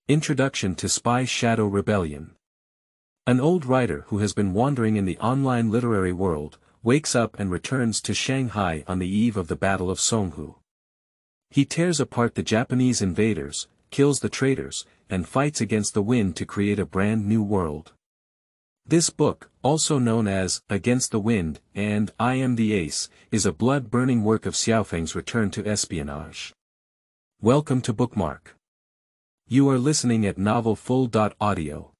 Introduction to Spy Shadow Rebellion. An old writer who has been wandering in the online literary world, wakes up and returns to Shanghai on the eve of the Battle of Songhu. He tears apart the Japanese invaders, kills the traitors, and fights against the wind to create a brand new world. This book, also known as Against the Wind and I Am the Ace, is a blood-burning work of Xiaofeng's return to espionage. Welcome to Bookmark. You are listening at novelfull.audio.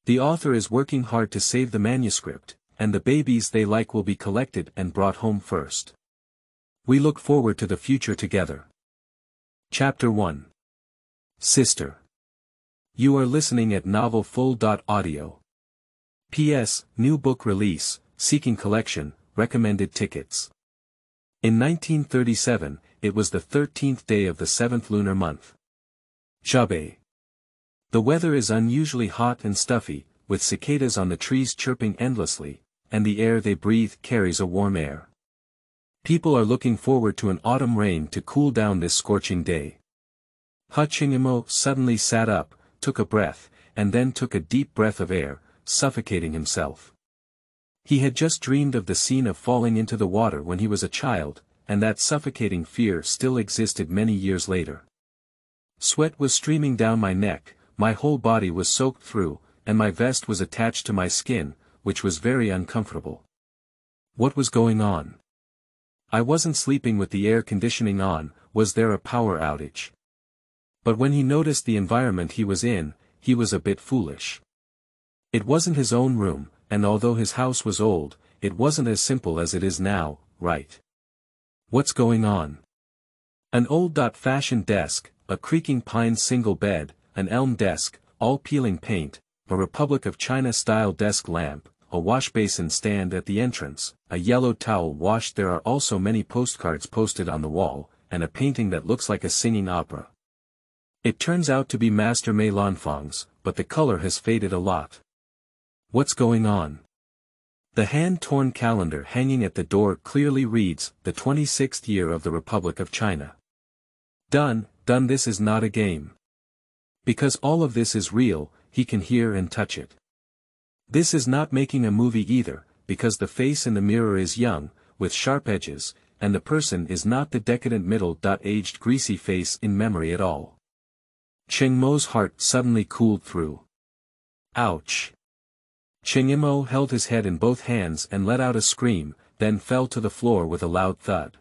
The author is working hard to save the manuscript, and the babies they like will be collected and brought home first. We look forward to the future together. Chapter 1. Sister. You are listening at novelfull.audio. P.S. New book release, seeking collection, recommended tickets. In 1937, it was the 13th day of the 7th lunar month. Xiaofeng. The weather is unusually hot and stuffy, with cicadas on the trees chirping endlessly, and the air they breathe carries a warm air. People are looking forward to an autumn rain to cool down this scorching day. Ha Qingmo suddenly sat up, took a breath, and then took a deep breath of air, suffocating himself. He had just dreamed of the scene of falling into the water when he was a child, and that suffocating fear still existed many years later. Sweat was streaming down my neck, my whole body was soaked through, and my vest was attached to my skin, which was very uncomfortable. What was going on? I wasn't sleeping with the air conditioning on. Was there a power outage? But when he noticed the environment he was in, he was a bit foolish. It wasn't his own room, and although his house was old, it wasn't as simple as it is now, right? What's going on? An old-fashioned desk, a creaking pine single bed, an elm desk, all peeling paint, a Republic of China-style desk lamp, a washbasin stand at the entrance, a yellow towel washed. There are also many postcards posted on the wall, and a painting that looks like a singing opera. It turns out to be Master Mei Lanfang's, but the color has faded a lot. What's going on? The hand-torn calendar hanging at the door clearly reads, the 26th year of the Republic of China. Done, this is not a game. Because all of this is real, he can hear and touch it. This is not making a movie either, because the face in the mirror is young, with sharp edges, and the person is not the decadent middle-aged greasy face in memory at all. Qingmo's heart suddenly cooled through. Ouch! Qingmo held his head in both hands and let out a scream, then fell to the floor with a loud thud.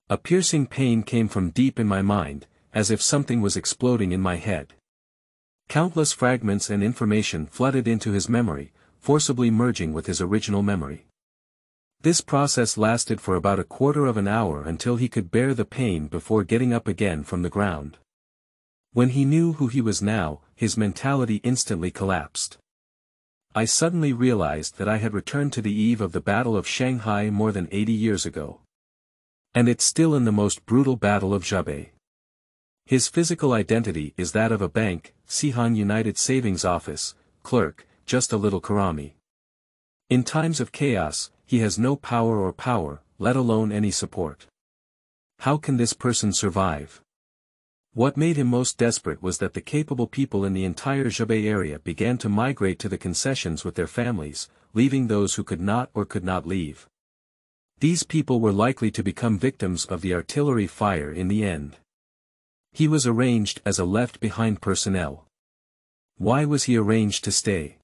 A piercing pain came from deep in my mind, as if something was exploding in my head. Countless fragments and information flooded into his memory, forcibly merging with his original memory. This process lasted for about a quarter of an hour until he could bear the pain before getting up again from the ground. When he knew who he was now, his mentality instantly collapsed. I suddenly realized that I had returned to the eve of the Battle of Shanghai more than 80 years ago. And it's still in the most brutal battle of Xiaofeng. His physical identity is that of a bank, Sihan United Savings Office, clerk, just a little karami. In times of chaos, he has no power, let alone any support. How can this person survive? What made him most desperate was that the capable people in the entire Xiaofeng area began to migrate to the concessions with their families, leaving those who could not leave. These people were likely to become victims of the artillery fire in the end. He was arranged as a left-behind personnel. Why was he arranged to stay?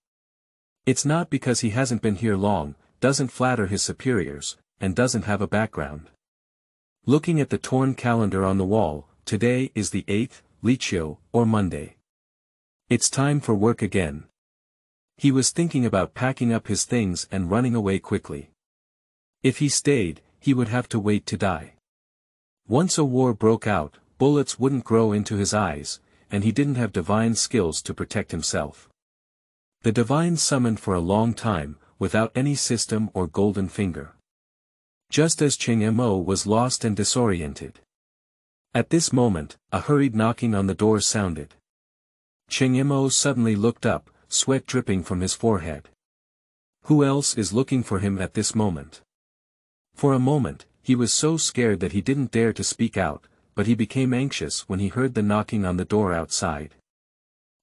It's not because he hasn't been here long, doesn't flatter his superiors, and doesn't have a background. Looking at the torn calendar on the wall, today is the 8th, Liqiu, or Monday. It's time for work again. He was thinking about packing up his things and running away quickly. If he stayed, he would have to wait to die. Once a war broke out, bullets wouldn't grow into his eyes, and he didn't have divine skills to protect himself. The divine summoned for a long time, without any system or golden finger. Just as Qingmo was lost and disoriented. At this moment, a hurried knocking on the door sounded. Qingmo suddenly looked up, sweat dripping from his forehead. Who else is looking for him at this moment? For a moment, he was so scared that he didn't dare to speak out, but he became anxious when he heard the knocking on the door outside.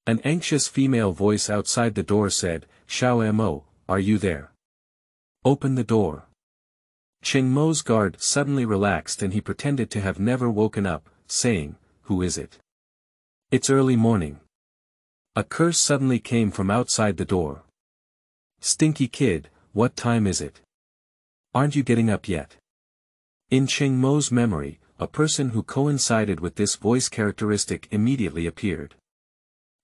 An anxious female voice outside the door said, "Xiao, are you there? Open the door." Cheng Mo's guard suddenly relaxed and he pretended to have never woken up, saying, "Who is it?" "It's early morning." A curse suddenly came from outside the door. "Stinky kid, what time is it? Aren't you getting up yet?" In Cheng Mo's memory, a person who coincided with this voice characteristic immediately appeared.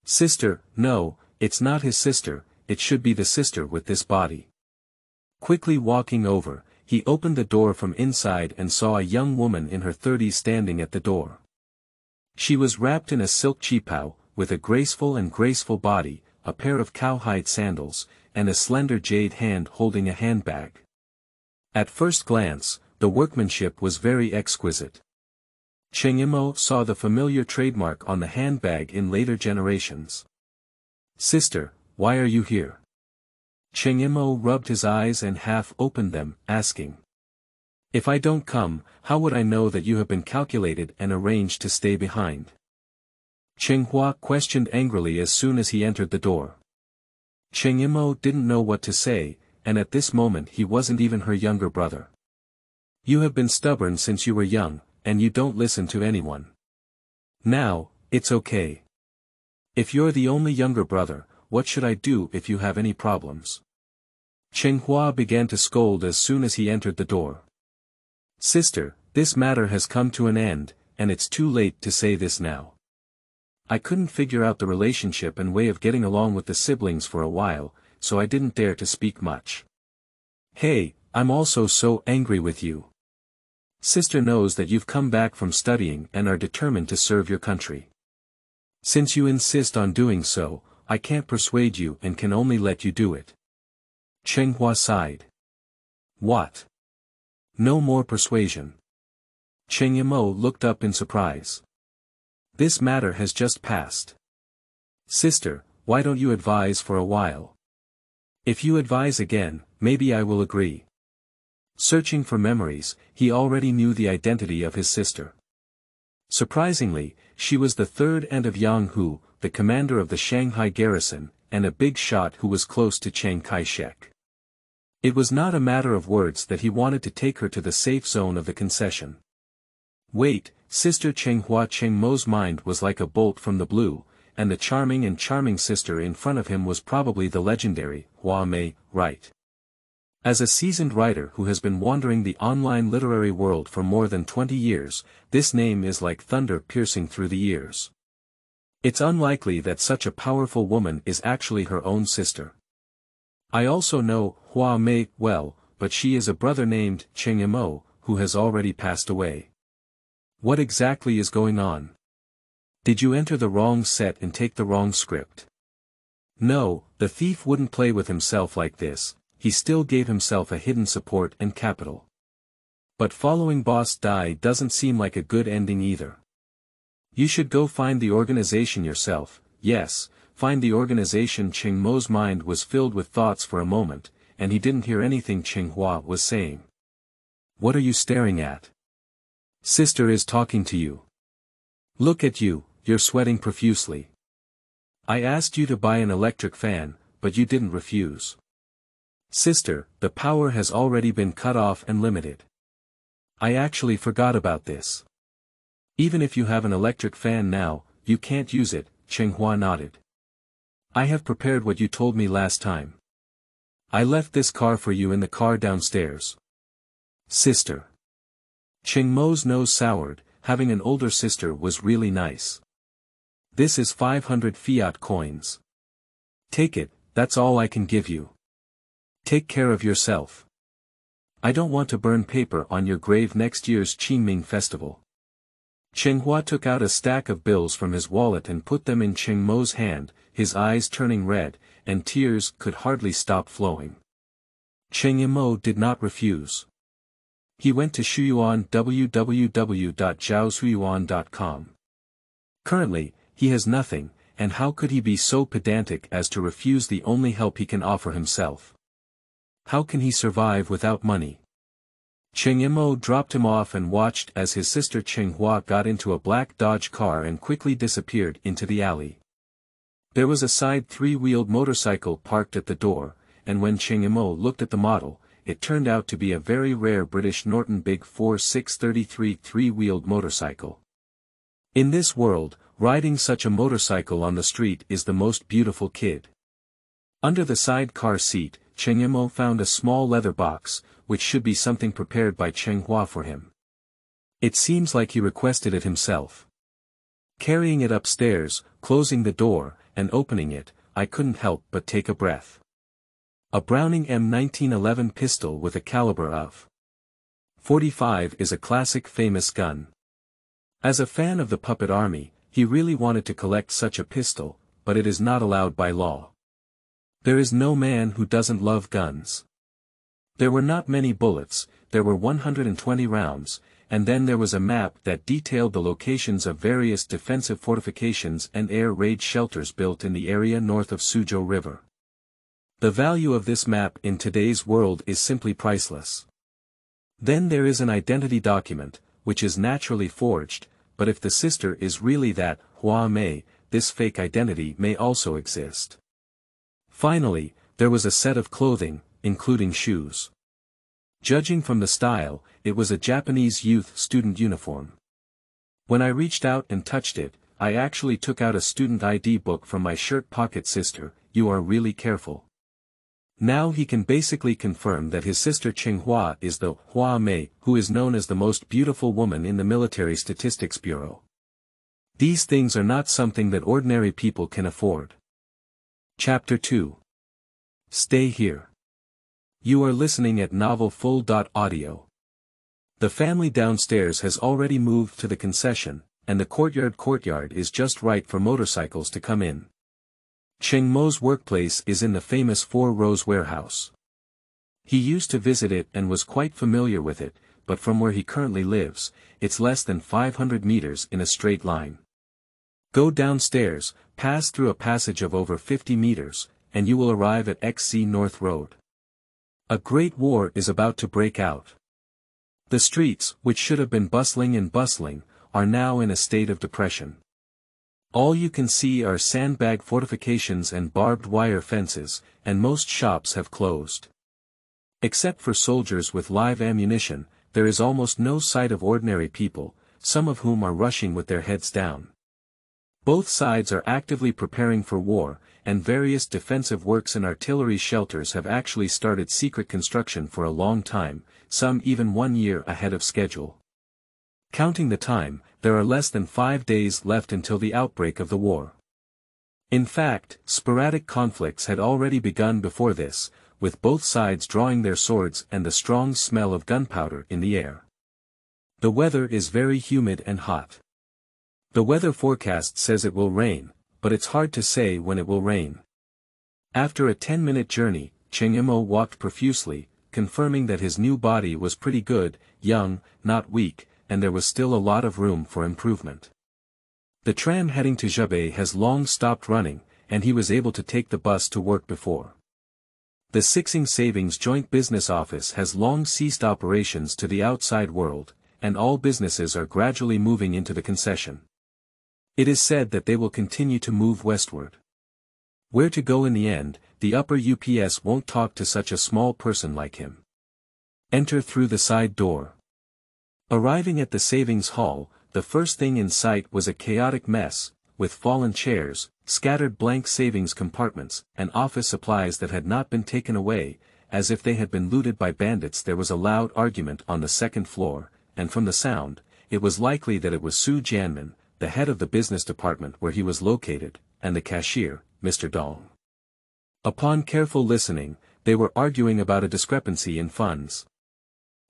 "Sister, no, it's not his sister, it should be the sister with this body." Quickly walking over, he opened the door from inside and saw a young woman in her 30s standing at the door. She was wrapped in a silk qipao, with a graceful body, a pair of cowhide sandals, and a slender jade hand holding a handbag. At first glance, the workmanship was very exquisite. Cheng Yimou saw the familiar trademark on the handbag in later generations. "Sister, why are you here?" Cheng Yimou rubbed his eyes and half opened them, asking. "If I don't come, how would I know that you have been calculated and arranged to stay behind?" Cheng Hua questioned angrily as soon as he entered the door. Cheng Yimou didn't know what to say, and at this moment he wasn't even her younger brother. "You have been stubborn since you were young, and you don't listen to anyone. Now, it's okay. If you're the only younger brother, what should I do if you have any problems?" Cheng Hua began to scold as soon as he entered the door. "Sister, this matter has come to an end, and it's too late to say this now. I couldn't figure out the relationship and way of getting along with the siblings for a while, so I didn't dare to speak much. Hey, I'm also so angry with you. Sister knows that you've come back from studying and are determined to serve your country. Since you insist on doing so, I can't persuade you and can only let you do it." Cheng Hua sighed. "What? No more persuasion?" Cheng Yimou looked up in surprise. "This matter has just passed. Sister, why don't you advise for a while? If you advise again, maybe I will agree." Searching for memories, he already knew the identity of his sister. Surprisingly, she was the third aunt of Yang Hu, the commander of the Shanghai garrison, and a big shot who was close to Chiang Kai-shek. It was not a matter of words that he wanted to take her to the safe zone of the concession. Wait, Sister Cheng Hua. Cheng Mo's mind was like a bolt from the blue, and the charming sister in front of him was probably the legendary Hua Mei, right? As a seasoned writer who has been wandering the online literary world for more than 20 years, this name is like thunder piercing through the ears. It's unlikely that such a powerful woman is actually her own sister. I also know Hua Mei well, but she is a brother named Cheng Yimou, who has already passed away. What exactly is going on? Did you enter the wrong set and take the wrong script? No, the thief wouldn't play with himself like this. He still gave himself a hidden support and capital. But following Boss Dai doesn't seem like a good ending either. You should go find the organization yourself. Yes, find the organization. Cheng Mo's mind was filled with thoughts for a moment, and he didn't hear anything Cheng Hua was saying. What are you staring at? Sister is talking to you. Look at you, you're sweating profusely. I asked you to buy an electric fan, but you didn't refuse. Sister, the power has already been cut off and limited. I actually forgot about this. Even if you have an electric fan now, you can't use it. Cheng Hua nodded. I have prepared what you told me last time. I left this car for you in the car downstairs. Sister. Cheng Mo's nose soured. Having an older sister was really nice. This is 500 fiat coins. Take it, that's all I can give you. Take care of yourself. I don't want to burn paper on your grave next year's Qingming festival. Cheng Hua took out a stack of bills from his wallet and put them in Cheng Mo's hand, his eyes turning red, and tears could hardly stop flowing. Cheng Yimou did not refuse. He went to Shuyuan www.zhaoshuyuan.com. Currently, he has nothing, and how could he be so pedantic as to refuse the only help he can offer himself? How can he survive without money? Cheng Yimou dropped him off and watched as his sister Cheng Hua got into a black Dodge car and quickly disappeared into the alley. There was a side three-wheeled motorcycle parked at the door, and when Cheng Imo looked at the model, it turned out to be a very rare British Norton Big 4 633 three-wheeled motorcycle. In this world, riding such a motorcycle on the street is the most beautiful kid. Under the side car seat, Cheng Imo found a small leather box, which should be something prepared by Cheng Hua for him. It seems like he requested it himself. Carrying it upstairs, closing the door, and opening it, I couldn't help but take a breath. A Browning M1911 pistol with a caliber of .45 is a classic famous gun. As a fan of the Puppet Army, he really wanted to collect such a pistol, but it is not allowed by law. There is no man who doesn't love guns. There were not many bullets, there were 120 rounds, and then there was a map that detailed the locations of various defensive fortifications and air raid shelters built in the area north of Suzhou River. The value of this map in today's world is simply priceless. Then there is an identity document, which is naturally forged, but if the sister is really that Hua Mei, this fake identity may also exist. Finally, there was a set of clothing, including shoes. Judging from the style, it was a Japanese youth student uniform. When I reached out and touched it, I actually took out a student ID book from my shirt pocket. Sister, you are really careful. Now he can basically confirm that his sister Chenghua is the Hua Mei, who is known as the most beautiful woman in the Military Statistics Bureau. These things are not something that ordinary people can afford. Chapter 2. Stay here. You are listening at novelfull.audio. The family downstairs has already moved to the concession, and the courtyard is just right for motorcycles to come in. Cheng Mo's workplace is in the famous Four Rows warehouse. He used to visit it and was quite familiar with it, but from where he currently lives, it's less than 500 meters in a straight line. Go downstairs, pass through a passage of over 50 meters, and you will arrive at XC North Road. A great war is about to break out. The streets, which should have been bustling, are now in a state of depression. All you can see are sandbag fortifications and barbed wire fences, and most shops have closed. Except for soldiers with live ammunition, there is almost no sight of ordinary people, some of whom are rushing with their heads down. Both sides are actively preparing for war, and various defensive works and artillery shelters have actually started secret construction for a long time, some even 1 year ahead of schedule. Counting the time, there are less than 5 days left until the outbreak of the war. In fact, sporadic conflicts had already begun before this, with both sides drawing their swords and the strong smell of gunpowder in the air. The weather is very humid and hot. The weather forecast says it will rain, but it's hard to say when it will rain. After a 10-minute journey, Cheng Imo walked profusely, confirming that his new body was pretty good, young, not weak, and there was still a lot of room for improvement. The tram heading to Zhubei has long stopped running, and he was able to take the bus to work before. The Sixing Savings Joint Business Office has long ceased operations to the outside world, and all businesses are gradually moving into the concession. It is said that they will continue to move westward. Where to go in the end, the upper UPS won't talk to such a small person like him. Enter through the side door. Arriving at the savings hall, the first thing in sight was a chaotic mess, with fallen chairs, scattered blank savings compartments, and office supplies that had not been taken away, as if they had been looted by bandits. There was a loud argument on the second floor, and from the sound, it was likely that it was Su Jianmin, the head of the business department where he was located, and the cashier, Mr. Dong. Upon careful listening, they were arguing about a discrepancy in funds.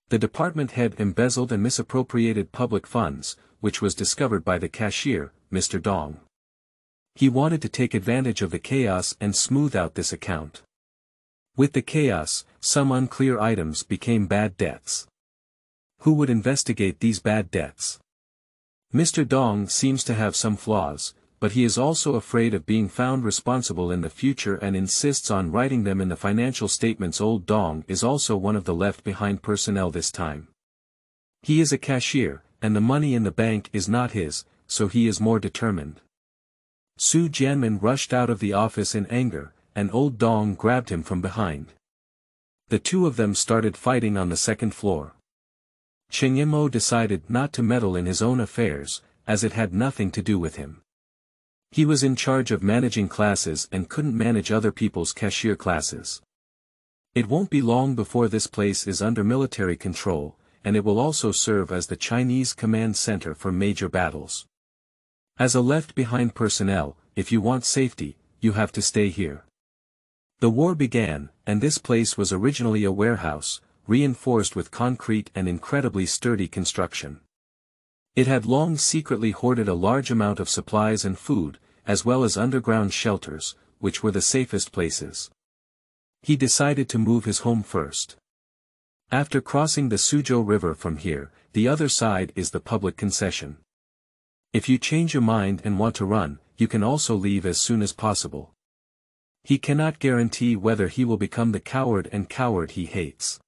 The department head embezzled and misappropriated public funds, which was discovered by the cashier, Mr. Dong. He wanted to take advantage of the chaos and smooth out this account. With the chaos, some unclear items became bad debts. Who would investigate these bad debts? Mr. Dong seems to have some flaws, but he is also afraid of being found responsible in the future and insists on writing them in the financial statements. Old Dong is also one of the left-behind personnel this time. He is a cashier, and the money in the bank is not his, so he is more determined. Su Jianmin rushed out of the office in anger, and old Dong grabbed him from behind. The two of them started fighting on the second floor. Cheng Yimou decided not to meddle in his own affairs, as it had nothing to do with him. He was in charge of managing classes and couldn't manage other people's cashier classes. It won't be long before this place is under military control, and it will also serve as the Chinese command center for major battles. As a left-behind personnel, if you want safety, you have to stay here. The war began, and this place was originally a warehouse, reinforced with concrete and incredibly sturdy construction. It had long secretly hoarded a large amount of supplies and food, as well as underground shelters, which were the safest places. He decided to move his home first. After crossing the Suzhou River from here, the other side is the public concession. If you change your mind and want to run, you can also leave as soon as possible. He cannot guarantee whether he will become the coward he hates.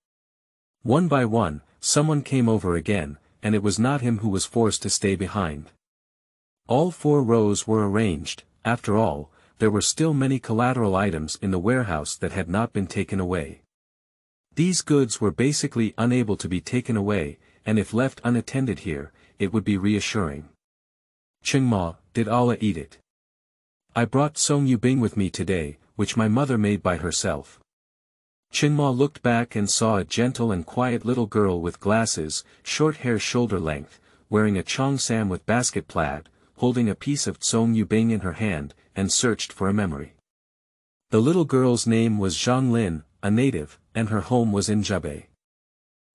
One by one, someone came over again, and it was not him who was forced to stay behind. All 4 rows were arranged. After all, there were still many collateral items in the warehouse that had not been taken away. These goods were basically unable to be taken away, and if left unattended here, it would be reassuring. Chengma, did Allah eat it? I brought Songhu Bing with me today, which my mother made by herself. Chengma looked back and saw a gentle and quiet little girl with glasses, short hair shoulder length, wearing a cheongsam with basket plaid, holding a piece of Songhu Bing in her hand, and searched for a memory. The little girl's name was Zhang Lin, a native, and her home was in Zhubei.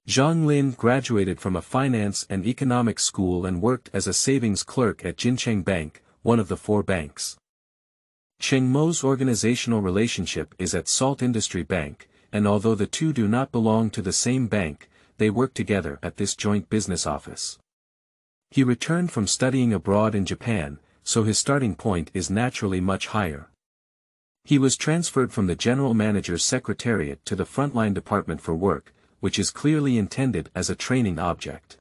Zhang Lin graduated from a finance and economics school and worked as a savings clerk at Jincheng Bank, one of the 4 banks. Cheng Mo's organizational relationship is at Salt Industry Bank, and although the two do not belong to the same bank, they work together at this joint business office. He returned from studying abroad in Japan, so his starting point is naturally much higher. He was transferred from the general manager's secretariat to the frontline department for work, which is clearly intended as a training object.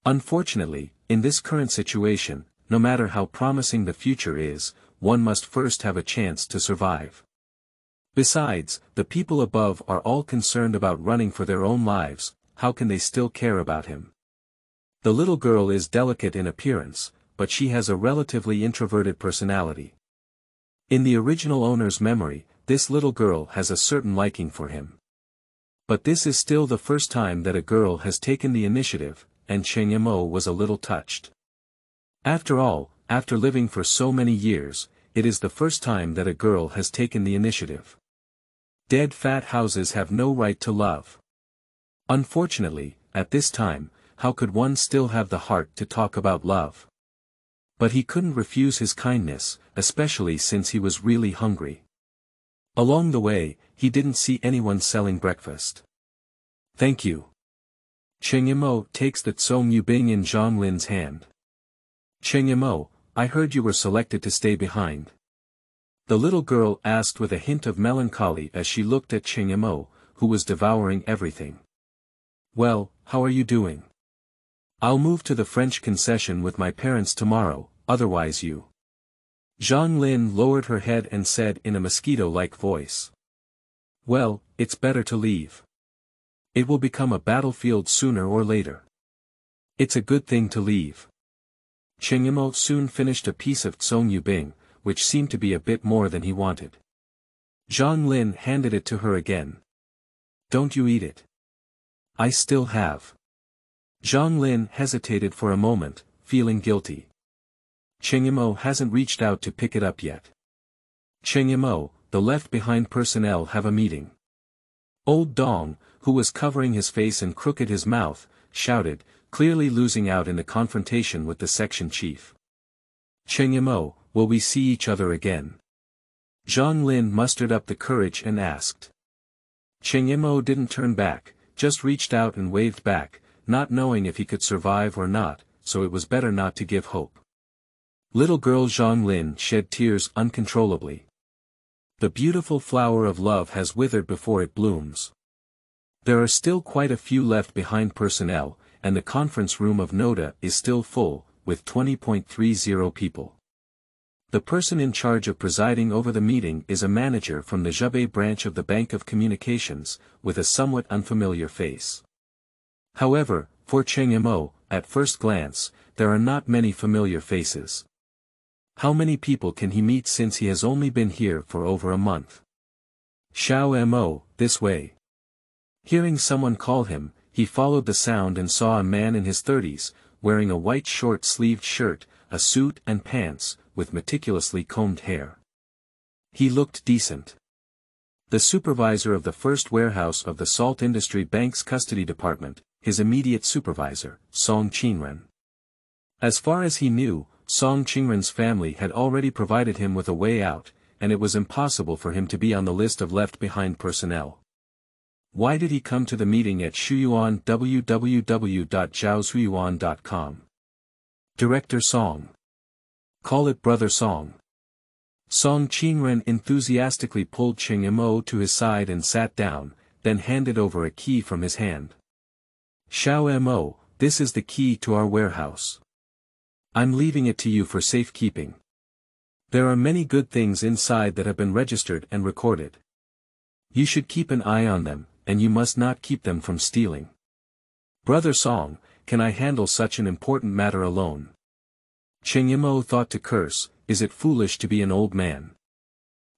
Unfortunately, in this current situation, no matter how promising the future is, one must first have a chance to survive. Besides, the people above are all concerned about running for their own lives, how can they still care about him? The little girl is delicate in appearance, but she has a relatively introverted personality. In the original owner's memory, this little girl has a certain liking for him. But this is still the first time that a girl has taken the initiative, and Cheng Yimou was a little touched. After all, after living for so many years, it is the first time that a girl has taken the initiative. Dead fat houses have no right to love. Unfortunately, at this time, how could one still have the heart to talk about love? But he couldn't refuse his kindness, especially since he was really hungry. Along the way, he didn't see anyone selling breakfast. Thank you. Cheng Yimou takes the Songhu Bing in Zhang Lin's hand. Cheng Yimou, I heard you were selected to stay behind. The little girl asked with a hint of melancholy as she looked at Cheng Yimou, who was devouring everything. Well, how are you doing? I'll move to the French concession with my parents tomorrow, otherwise you. Zhang Lin lowered her head and said in a mosquito-like voice. Well, it's better to leave. It will become a battlefield sooner or later. It's a good thing to leave. Cheng Yimou soon finished a piece of Songhu Bing, which seemed to be a bit more than he wanted. Zhang Lin handed it to her again. Don't you eat it. I still have. Zhang Lin hesitated for a moment, feeling guilty. Cheng Yimou hasn't reached out to pick it up yet. Cheng Yimou, the left-behind personnel have a meeting. Old Dong, who was covering his face and crooked his mouth, shouted, clearly losing out in the confrontation with the section chief. Cheng Yimou, will we see each other again? Zhang Lin mustered up the courage and asked. Cheng Yimou didn't turn back, just reached out and waved back, not knowing if he could survive or not, so it was better not to give hope. Little girl Zhang Lin shed tears uncontrollably. The beautiful flower of love has withered before it blooms. There are still quite a few left behind personnel, and the conference room of Noda is still full, with 20.30 people. The person in charge of presiding over the meeting is a manager from the Zhubei branch of the Bank of Communications, with a somewhat unfamiliar face. However, for Cheng Mo, at first glance, there are not many familiar faces. How many people can he meet since he has only been here for over a month? Xiao Mo, this way. Hearing someone call him, he followed the sound and saw a man in his 30s, wearing a white short-sleeved shirt, a suit and pants, with meticulously combed hair. He looked decent. The supervisor of the first warehouse of the Salt Industry Bank's custody department, his immediate supervisor, Song Qingren. As far as he knew, Song Qingren's family had already provided him with a way out, and it was impossible for him to be on the list of left-behind personnel. Why did he come to the meeting at Shuyuan? www.zhaoshuyuan.com. Director Song. Call it Brother Song. Song Qingren enthusiastically pulled Cheng Mo to his side and sat down, then handed over a key from his hand. Xiao Mo, this is the key to our warehouse. I'm leaving it to you for safekeeping. There are many good things inside that have been registered and recorded. You should keep an eye on them, and you must not keep them from stealing. Brother Song, can I handle such an important matter alone? Cheng Mo thought to curse, is it foolish to be an old man?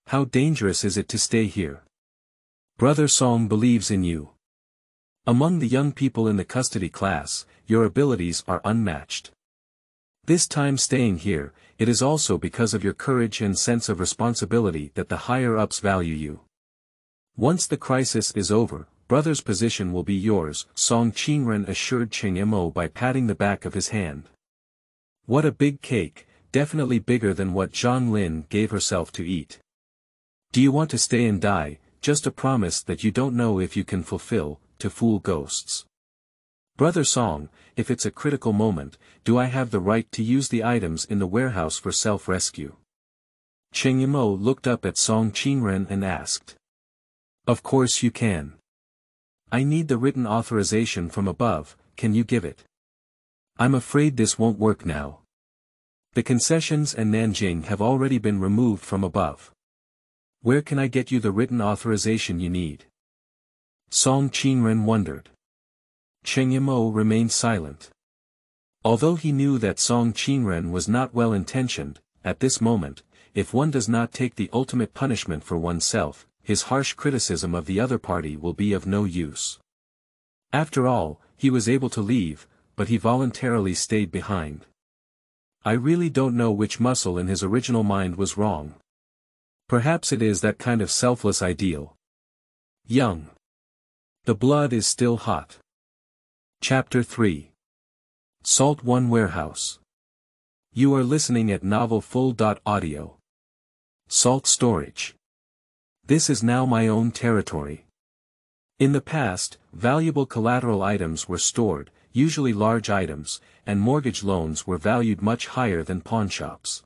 How dangerous is it to stay here? Brother Song believes in you. Among the young people in the custody class, your abilities are unmatched. This time staying here, it is also because of your courage and sense of responsibility that the higher-ups value you. Once the crisis is over, brother's position will be yours, Song Qingren assured Cheng Mo by patting the back of his hand. What a big cake, definitely bigger than what Zhang Lin gave herself to eat. Do you want to stay and die, just a promise that you don't know if you can fulfill, to fool ghosts? Brother Song, if it's a critical moment, do I have the right to use the items in the warehouse for self-rescue? Cheng Mo looked up at Song Qingren and asked. Of course you can. I need the written authorization from above, can you give it? I'm afraid this won't work now. The concessions and Nanjing have already been removed from above. Where can I get you the written authorization you need? Song Qingren wondered. Cheng Mo remained silent. Although he knew that Song Qingren was not well-intentioned, at this moment, if one does not take the ultimate punishment for oneself, his harsh criticism of the other party will be of no use. After all, he was able to leave, but he voluntarily stayed behind. I really don't know which muscle in his original mind was wrong. Perhaps it is that kind of selfless ideal. Young. The blood is still hot. Chapter 3. Salt 1 Warehouse. You are listening at novelfull.audio. Salt storage. This is now my own territory. In the past, valuable collateral items were stored, usually large items, and mortgage loans were valued much higher than pawnshops.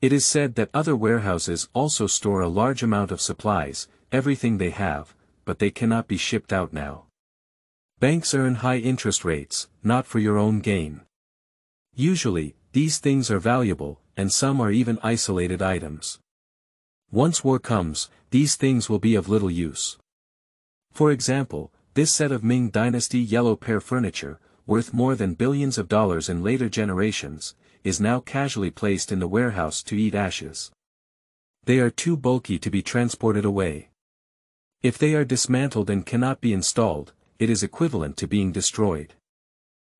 It is said that other warehouses also store a large amount of supplies, everything they have, but they cannot be shipped out now. Banks earn high interest rates, not for your own gain. Usually, these things are valuable, and some are even isolated items. Once war comes, these things will be of little use. For example, this set of Ming Dynasty yellow pear furniture, worth more than billions of dollars in later generations, is now casually placed in the warehouse to eat ashes. They are too bulky to be transported away. If they are dismantled and cannot be installed, it is equivalent to being destroyed.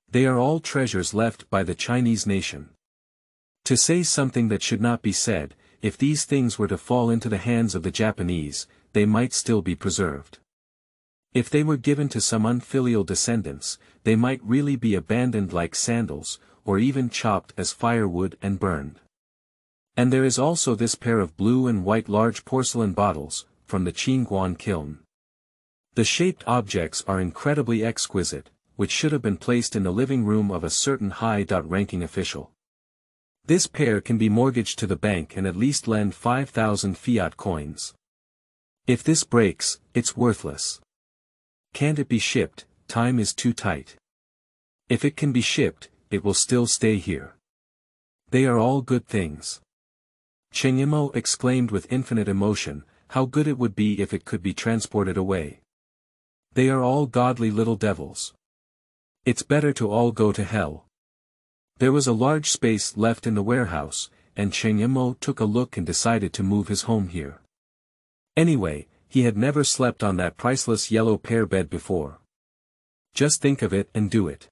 They are all treasures left by the Chinese nation. To say something that should not be said, if these things were to fall into the hands of the Japanese, they might still be preserved. If they were given to some unfilial descendants, they might really be abandoned like sandals, or even chopped as firewood and burned. And there is also this pair of blue and white large porcelain bottles, from the Qingguan kiln. The shaped objects are incredibly exquisite, which should have been placed in the living room of a certain high-ranking official. This pair can be mortgaged to the bank and at least lend 5,000 fiat coins. If this breaks, it's worthless. Can't it be shipped? Time is too tight. If it can be shipped, it will still stay here. They are all good things. Cheng Yimou exclaimed with infinite emotion, how good it would be if it could be transported away. They are all godly little devils. It's better to all go to hell. There was a large space left in the warehouse, and Cheng Yimou took a look and decided to move his home here. Anyway, he had never slept on that priceless yellow pear bed before. Just think of it and do it.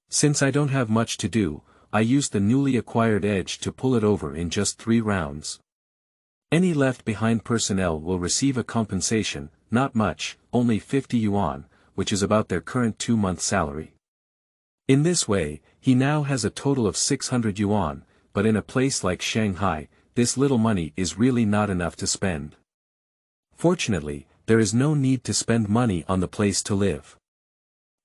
Since I don't have much to do, I used the newly acquired edge to pull it over in just 3 rounds. Any left-behind personnel will receive a compensation, not much, only 50 yuan, which is about their current 2-month salary. In this way, he now has a total of 600 yuan, but in a place like Shanghai, this little money is really not enough to spend. Fortunately, there is no need to spend money on the place to live.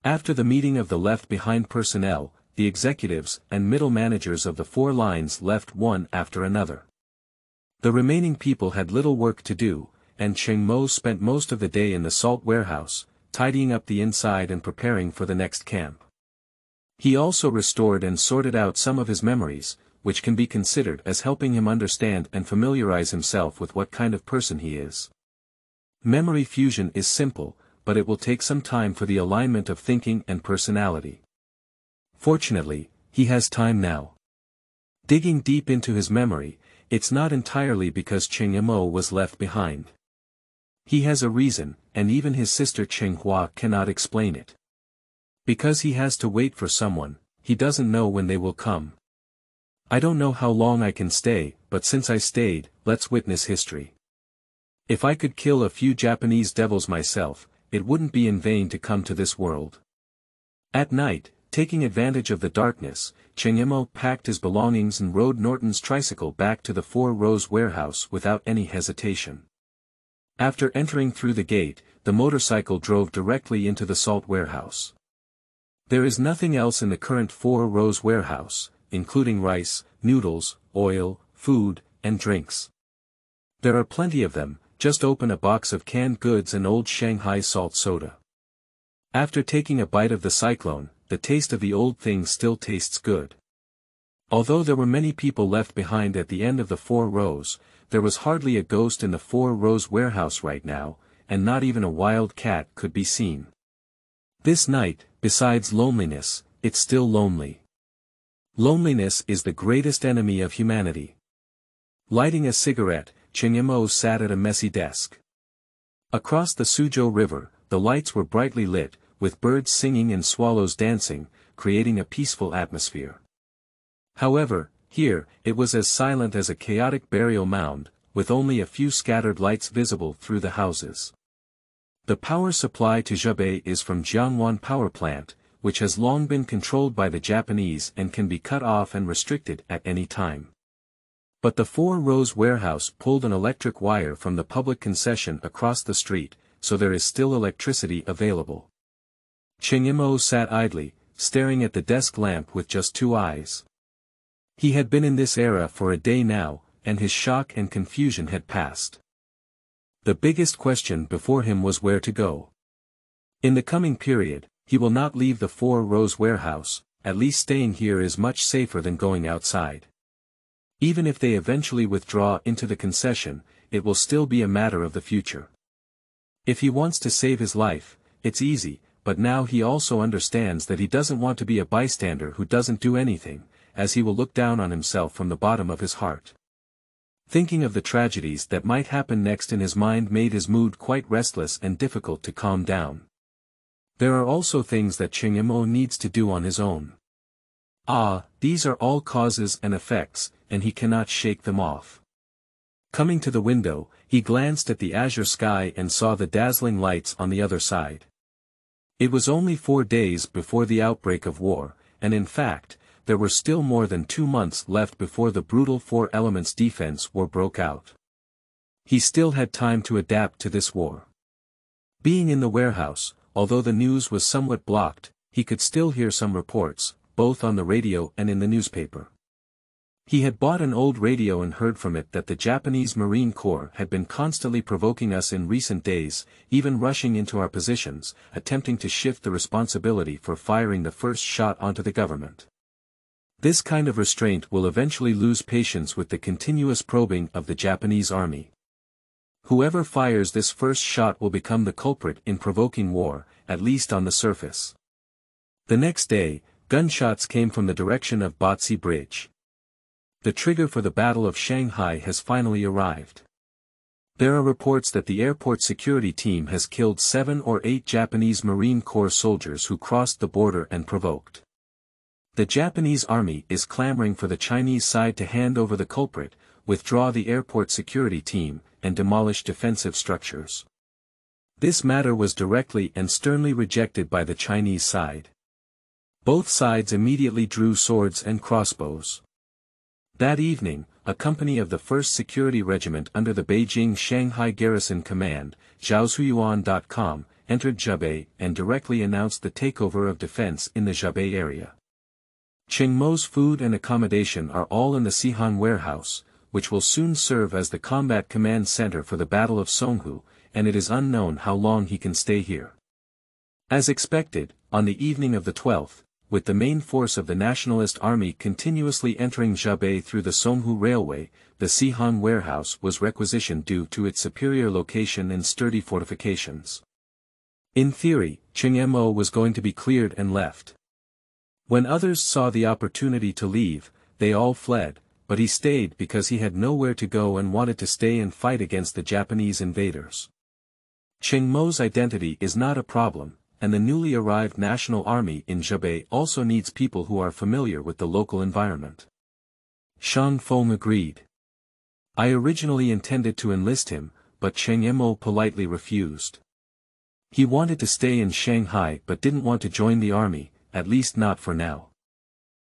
After the meeting of the left-behind personnel, the executives and middle managers of the 4 lines left one after another. The remaining people had little work to do, and Cheng Mo spent most of the day in the salt warehouse, tidying up the inside and preparing for the next camp. He also restored and sorted out some of his memories, which can be considered as helping him understand and familiarize himself with what kind of person he is. Memory fusion is simple, but it will take some time for the alignment of thinking and personality. Fortunately, he has time now. Digging deep into his memory, it's not entirely because Cheng Yimou was left behind. He has a reason, and even his sister Cheng Hua cannot explain it. Because he has to wait for someone, he doesn't know when they will come. I don't know how long I can stay, but since I stayed, let's witness history. If I could kill a few Japanese devils myself, it wouldn't be in vain to come to this world. At night, taking advantage of the darkness, Cheng Yimou packed his belongings and rode Norton's tricycle back to the 4 rows warehouse without any hesitation. After entering through the gate, the motorcycle drove directly into the salt warehouse. There is nothing else in the current 4 rows warehouse, including rice, noodles, oil, food, and drinks. There are plenty of them, just open a box of canned goods and old Shanghai salt soda. After taking a bite of the cyclone, the taste of the old thing still tastes good. Although there were many people left behind at the end of the 4 rows, there was hardly a ghost in the 4 rows warehouse right now, and not even a wild cat could be seen. This night, besides loneliness, it's still lonely. Loneliness is the greatest enemy of humanity. Lighting a cigarette, Cheng Yimou sat at a messy desk. Across the Suzhou River, the lights were brightly lit, with birds singing and swallows dancing, creating a peaceful atmosphere. However, here, it was as silent as a chaotic burial mound, with only a few scattered lights visible through the houses. The power supply to Zhubei is from Jiangwan Power Plant, which has long been controlled by the Japanese and can be cut off and restricted at any time. But the 4 rows warehouse pulled an electric wire from the public concession across the street, so there is still electricity available. Cheng Yimou sat idly, staring at the desk lamp with just 2 eyes. He had been in this era for a day now, and his shock and confusion had passed. The biggest question before him was where to go. In the coming period, he will not leave the 4 rows warehouse, at least staying here is much safer than going outside. Even if they eventually withdraw into the concession, it will still be a matter of the future. If he wants to save his life, it's easy, but now he also understands that he doesn't want to be a bystander who doesn't do anything, as he will look down on himself from the bottom of his heart. Thinking of the tragedies that might happen next in his mind made his mood quite restless and difficult to calm down. There are also things that Cheng Yimou needs to do on his own. These are all causes and effects, and he cannot shake them off. Coming to the window, he glanced at the azure sky and saw the dazzling lights on the other side. It was only 4 days before the outbreak of war, and in fact, there were still more than 2 months left before the brutal 4 Elements defense war broke out. He still had time to adapt to this war. Being in the warehouse, although the news was somewhat blocked, he could still hear some reports, both on the radio and in the newspaper. He had bought an old radio and heard from it that the Japanese Marine Corps had been constantly provoking us in recent days, even rushing into our positions, attempting to shift the responsibility for firing the first shot onto the government. This kind of restraint will eventually lose patience with the continuous probing of the Japanese army. Whoever fires this first shot will become the culprit in provoking war, at least on the surface. The next day, gunshots came from the direction of Batsi Bridge. The trigger for the Battle of Shanghai has finally arrived. There are reports that the airport security team has killed 7 or 8 Japanese Marine Corps soldiers who crossed the border and provoked. The Japanese army is clamoring for the Chinese side to hand over the culprit, withdraw the airport security team, and demolish defensive structures. This matter was directly and sternly rejected by the Chinese side. Both sides immediately drew swords and crossbows. That evening, a company of the 1st Security Regiment under the Beijing-Shanghai Garrison Command, Zhaozuiyuan.com, entered Zhubei and directly announced the takeover of defense in the Zhubei area. Cheng Mo's food and accommodation are all in the Sihan warehouse, which will soon serve as the combat command center for the Battle of Songhu, and it is unknown how long he can stay here. As expected, on the evening of the 12th, with the main force of the Nationalist Army continuously entering Zhubei through the Songhu Railway, the Sihan warehouse was requisitioned due to its superior location and sturdy fortifications. In theory, Cheng Mo was going to be cleared and left. When others saw the opportunity to leave, they all fled, but he stayed because he had nowhere to go and wanted to stay and fight against the Japanese invaders. Cheng Mo's identity is not a problem, and the newly arrived National Army in Zhubei also needs people who are familiar with the local environment. Xiaofeng agreed. I originally intended to enlist him, but Cheng Mo politely refused. He wanted to stay in Shanghai but didn't want to join the army, at least not for now.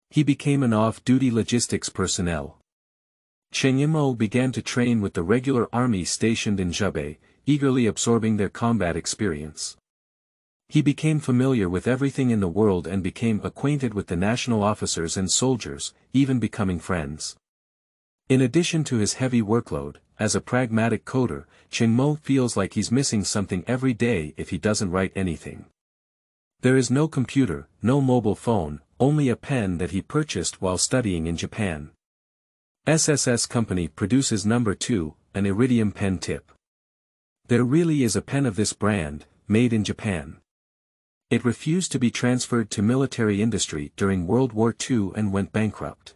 He became an off-duty logistics personnel. Cheng Mo began to train with the regular army stationed in Zhubei, eagerly absorbing their combat experience. He became familiar with everything in the world and became acquainted with the national officers and soldiers, even becoming friends. In addition to his heavy workload, as a pragmatic coder, Cheng Mo feels like he's missing something every day if he doesn't write anything. There is no computer, no mobile phone, only a pen that he purchased while studying in Japan. SSS Company produces number 2, an iridium pen tip. There really is a pen of this brand, made in Japan. It refused to be transferred to military industry during World War II and went bankrupt.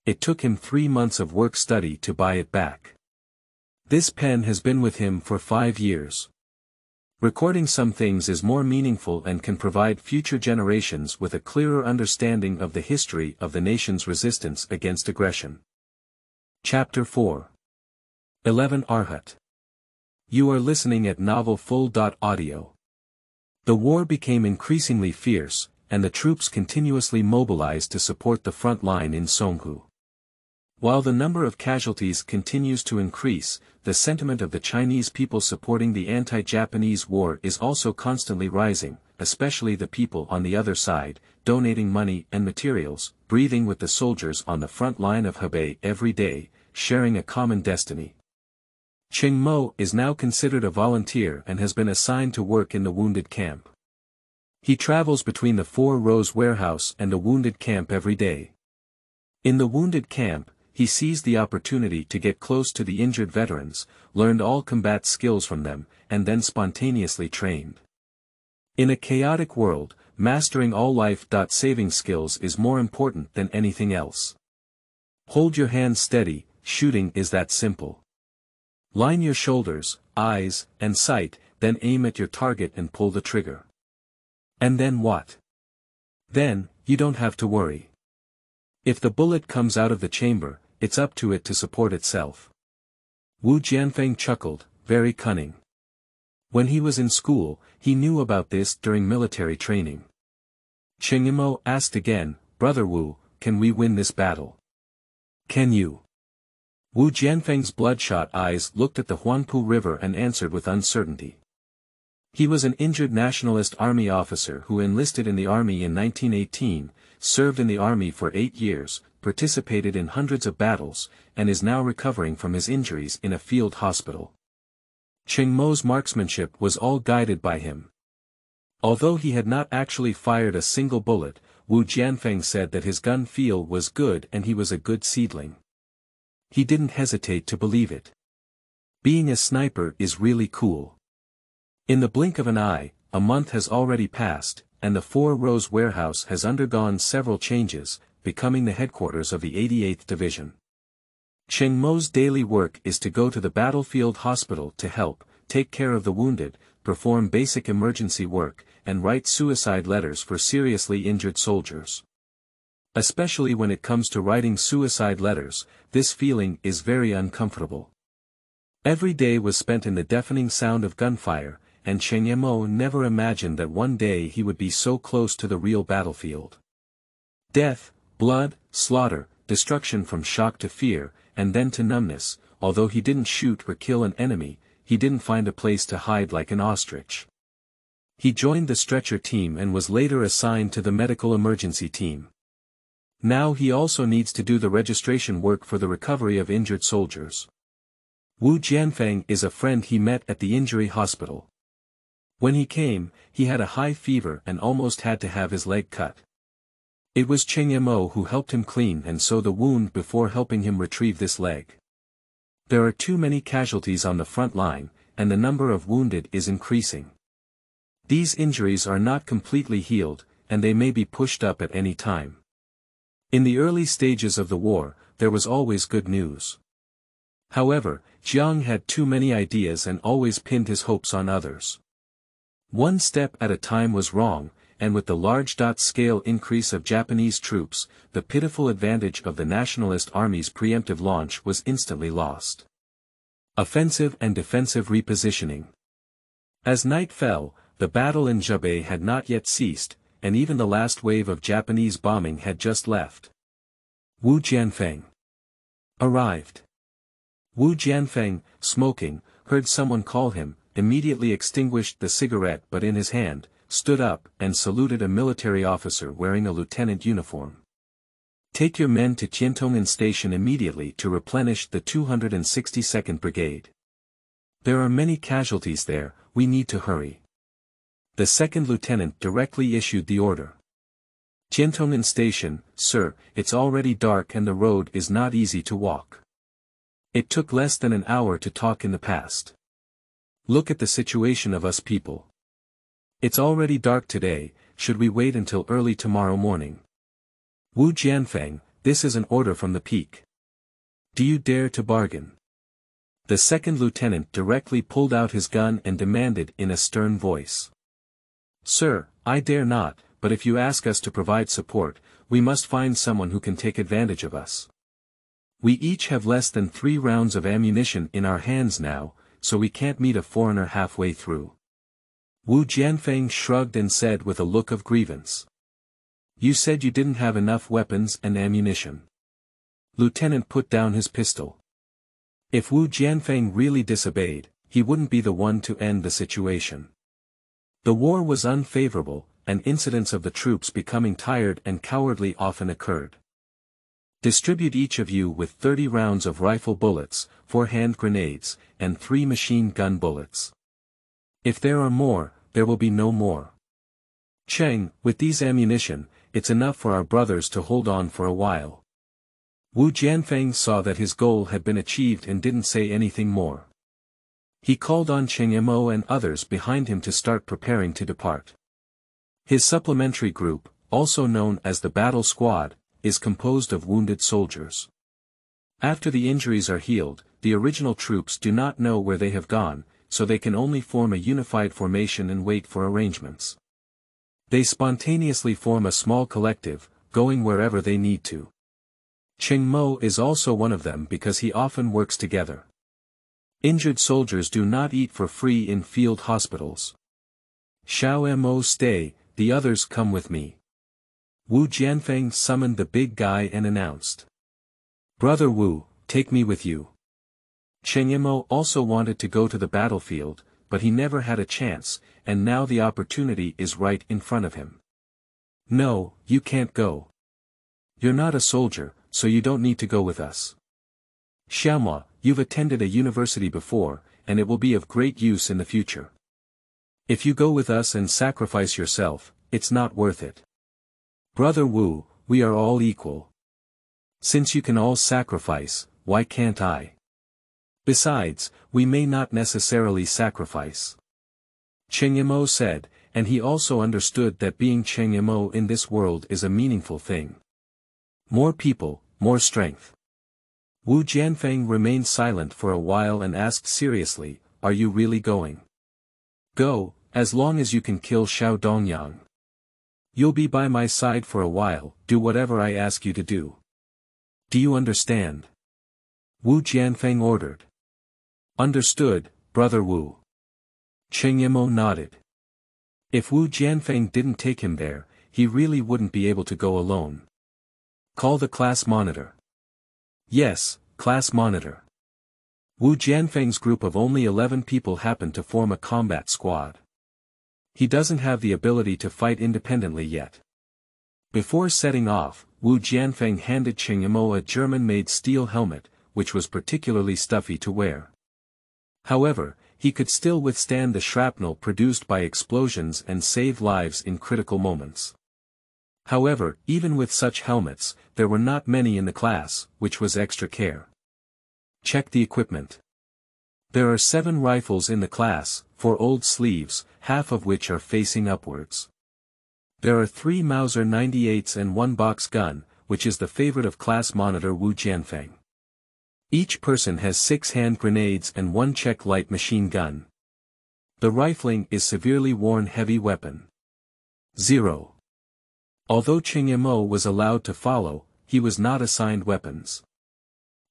It took him 3 months of work-study to buy it back. This pen has been with him for 5 years. Recording some things is more meaningful and can provide future generations with a clearer understanding of the history of the nation's resistance against aggression. Chapter 4. 11 Arhat. You are listening at novelfull.audio. The war became increasingly fierce, and the troops continuously mobilized to support the front line in Songhu. While the number of casualties continues to increase, the sentiment of the Chinese people supporting the anti-Japanese war is also constantly rising, especially the people on the other side, donating money and materials, breathing with the soldiers on the front line of Hebei every day, sharing a common destiny. Cheng Mo is now considered a volunteer and has been assigned to work in the wounded camp. He travels between the Four Rows warehouse and the wounded camp every day. In the wounded camp, he seized the opportunity to get close to the injured veterans, learned all combat skills from them, and then spontaneously trained. In a chaotic world, mastering all life-saving skills is more important than anything else. Hold your hands steady, shooting is that simple. Line your shoulders, eyes, and sight, then aim at your target and pull the trigger. And then what? Then, you don't have to worry. If the bullet comes out of the chamber, it's up to it to support itself. Wu Jianfeng chuckled, very cunning. When he was in school, he knew about this during military training. Cheng Mo asked again, Brother Wu, can we win this battle? Can you? Wu Jianfeng's bloodshot eyes looked at the Huanpu River and answered with uncertainty. He was an injured Nationalist Army officer who enlisted in the army in 1918, served in the army for 8 years, participated in hundreds of battles, and is now recovering from his injuries in a field hospital. Cheng Mo's marksmanship was all guided by him. Although he had not actually fired a single bullet, Wu Jianfeng said that his gun feel was good and he was a good seedling. He didn't hesitate to believe it. Being a sniper is really cool. In the blink of an eye, a month has already passed, and the Four Rows warehouse has undergone several changes, becoming the headquarters of the 88th Division. Cheng Mo's daily work is to go to the battlefield hospital to help, take care of the wounded, perform basic emergency work, and write suicide letters for seriously injured soldiers. Especially when it comes to writing suicide letters, this feeling is very uncomfortable. Every day was spent in the deafening sound of gunfire, and Cheng Mo never imagined that one day he would be so close to the real battlefield. Death, blood, slaughter, destruction from shock to fear, and then to numbness. Although he didn't shoot or kill an enemy, he didn't find a place to hide like an ostrich. He joined the stretcher team and was later assigned to the medical emergency team. Now he also needs to do the registration work for the recovery of injured soldiers. Wu Jianfeng is a friend he met at the injury hospital. When he came, he had a high fever and almost had to have his leg cut. It was Cheng Mo who helped him clean and sew the wound before helping him retrieve this leg. There are too many casualties on the front line, and the number of wounded is increasing. These injuries are not completely healed, and they may be pushed up at any time. In the early stages of the war, there was always good news. However, Jiang had too many ideas and always pinned his hopes on others. One step at a time was wrong, and with the large-scale increase of Japanese troops, the pitiful advantage of the nationalist army's preemptive launch was instantly lost. Offensive and defensive repositioning. As night fell, the battle in Zhubei had not yet ceased, and even the last wave of Japanese bombing had just left. Wu Jianfeng arrived. Wu Jianfeng, smoking, heard someone call him, immediately extinguished the cigarette but in his hand, stood up and saluted a military officer wearing a lieutenant uniform. Take your men to Tiantongan Station immediately to replenish the 262nd Brigade. There are many casualties there, we need to hurry. The second lieutenant directly issued the order. Tiantongan Station, sir, it's already dark and the road is not easy to walk. It took less than an hour to talk in the past. Look at the situation of us people. It's already dark today, should we wait until early tomorrow morning? Wu Jianfeng, this is an order from the peak. Do you dare to bargain? The second lieutenant directly pulled out his gun and demanded in a stern voice. Sir, I dare not, but if you ask us to provide support, we must find someone who can take advantage of us. We each have less than 3 rounds of ammunition in our hands now, so we can't meet a foreigner halfway through. Wu Jianfeng shrugged and said with a look of grievance. You said you didn't have enough weapons and ammunition. Lieutenant put down his pistol. If Wu Jianfeng really disobeyed, he wouldn't be the one to end the situation. The war was unfavorable, and incidents of the troops becoming tired and cowardly often occurred. Distribute each of you with 30 rounds of rifle bullets, 4 hand grenades, and 3 machine gun bullets. If there are more, there will be no more. Cheng, with these ammunition, it's enough for our brothers to hold on for a while. Wu Jianfeng saw that his goal had been achieved and didn't say anything more. He called on Cheng Mo and others behind him to start preparing to depart. His supplementary group, also known as the Battle Squad, is composed of wounded soldiers. After the injuries are healed, the original troops do not know where they have gone, so they can only form a unified formation and wait for arrangements. They spontaneously form a small collective, going wherever they need to. Cheng Mo is also one of them because he often works together. Injured soldiers do not eat for free in field hospitals. Xiao Mo stay, the others come with me. Wu Jianfeng summoned the big guy and announced. Brother Wu, take me with you. Cheng Mo also wanted to go to the battlefield, but he never had a chance, and now the opportunity is right in front of him. No, you can't go. You're not a soldier, so you don't need to go with us. Xiaoma, you've attended a university before, and it will be of great use in the future. If you go with us and sacrifice yourself, it's not worth it. Brother Wu, we are all equal. Since you can all sacrifice, why can't I? Besides, we may not necessarily sacrifice. Cheng Yimou said, and he also understood that being Cheng Yimou in this world is a meaningful thing. More people, more strength. Wu Jianfeng remained silent for a while and asked seriously, are you really going? Go, as long as you can kill Xiao Dongyang. You'll be by my side for a while, do whatever I ask you to do. Do you understand? Wu Jianfeng ordered. Understood, Brother Wu. Cheng Yimou nodded. If Wu Jianfeng didn't take him there, he really wouldn't be able to go alone. Call the class monitor. Yes, class monitor. Wu Jianfeng's group of only 11 people happened to form a combat squad. He doesn't have the ability to fight independently yet. Before setting off, Wu Jianfeng handed Cheng Yimou a German-made steel helmet, which was particularly stuffy to wear. However, he could still withstand the shrapnel produced by explosions and save lives in critical moments. However, even with such helmets, there were not many in the class, which was extra care. Check the equipment. There are 7 rifles in the class, 4 old sleeves, half of which are facing upwards. There are 3 Mauser 98s and 1 box gun, which is the favorite of class monitor Wu Jianfeng. Each person has 6 hand grenades and 1 Czech light machine gun. The rifling is severely worn heavy weapon. 0. Although Cheng Yimou was allowed to follow, he was not assigned weapons.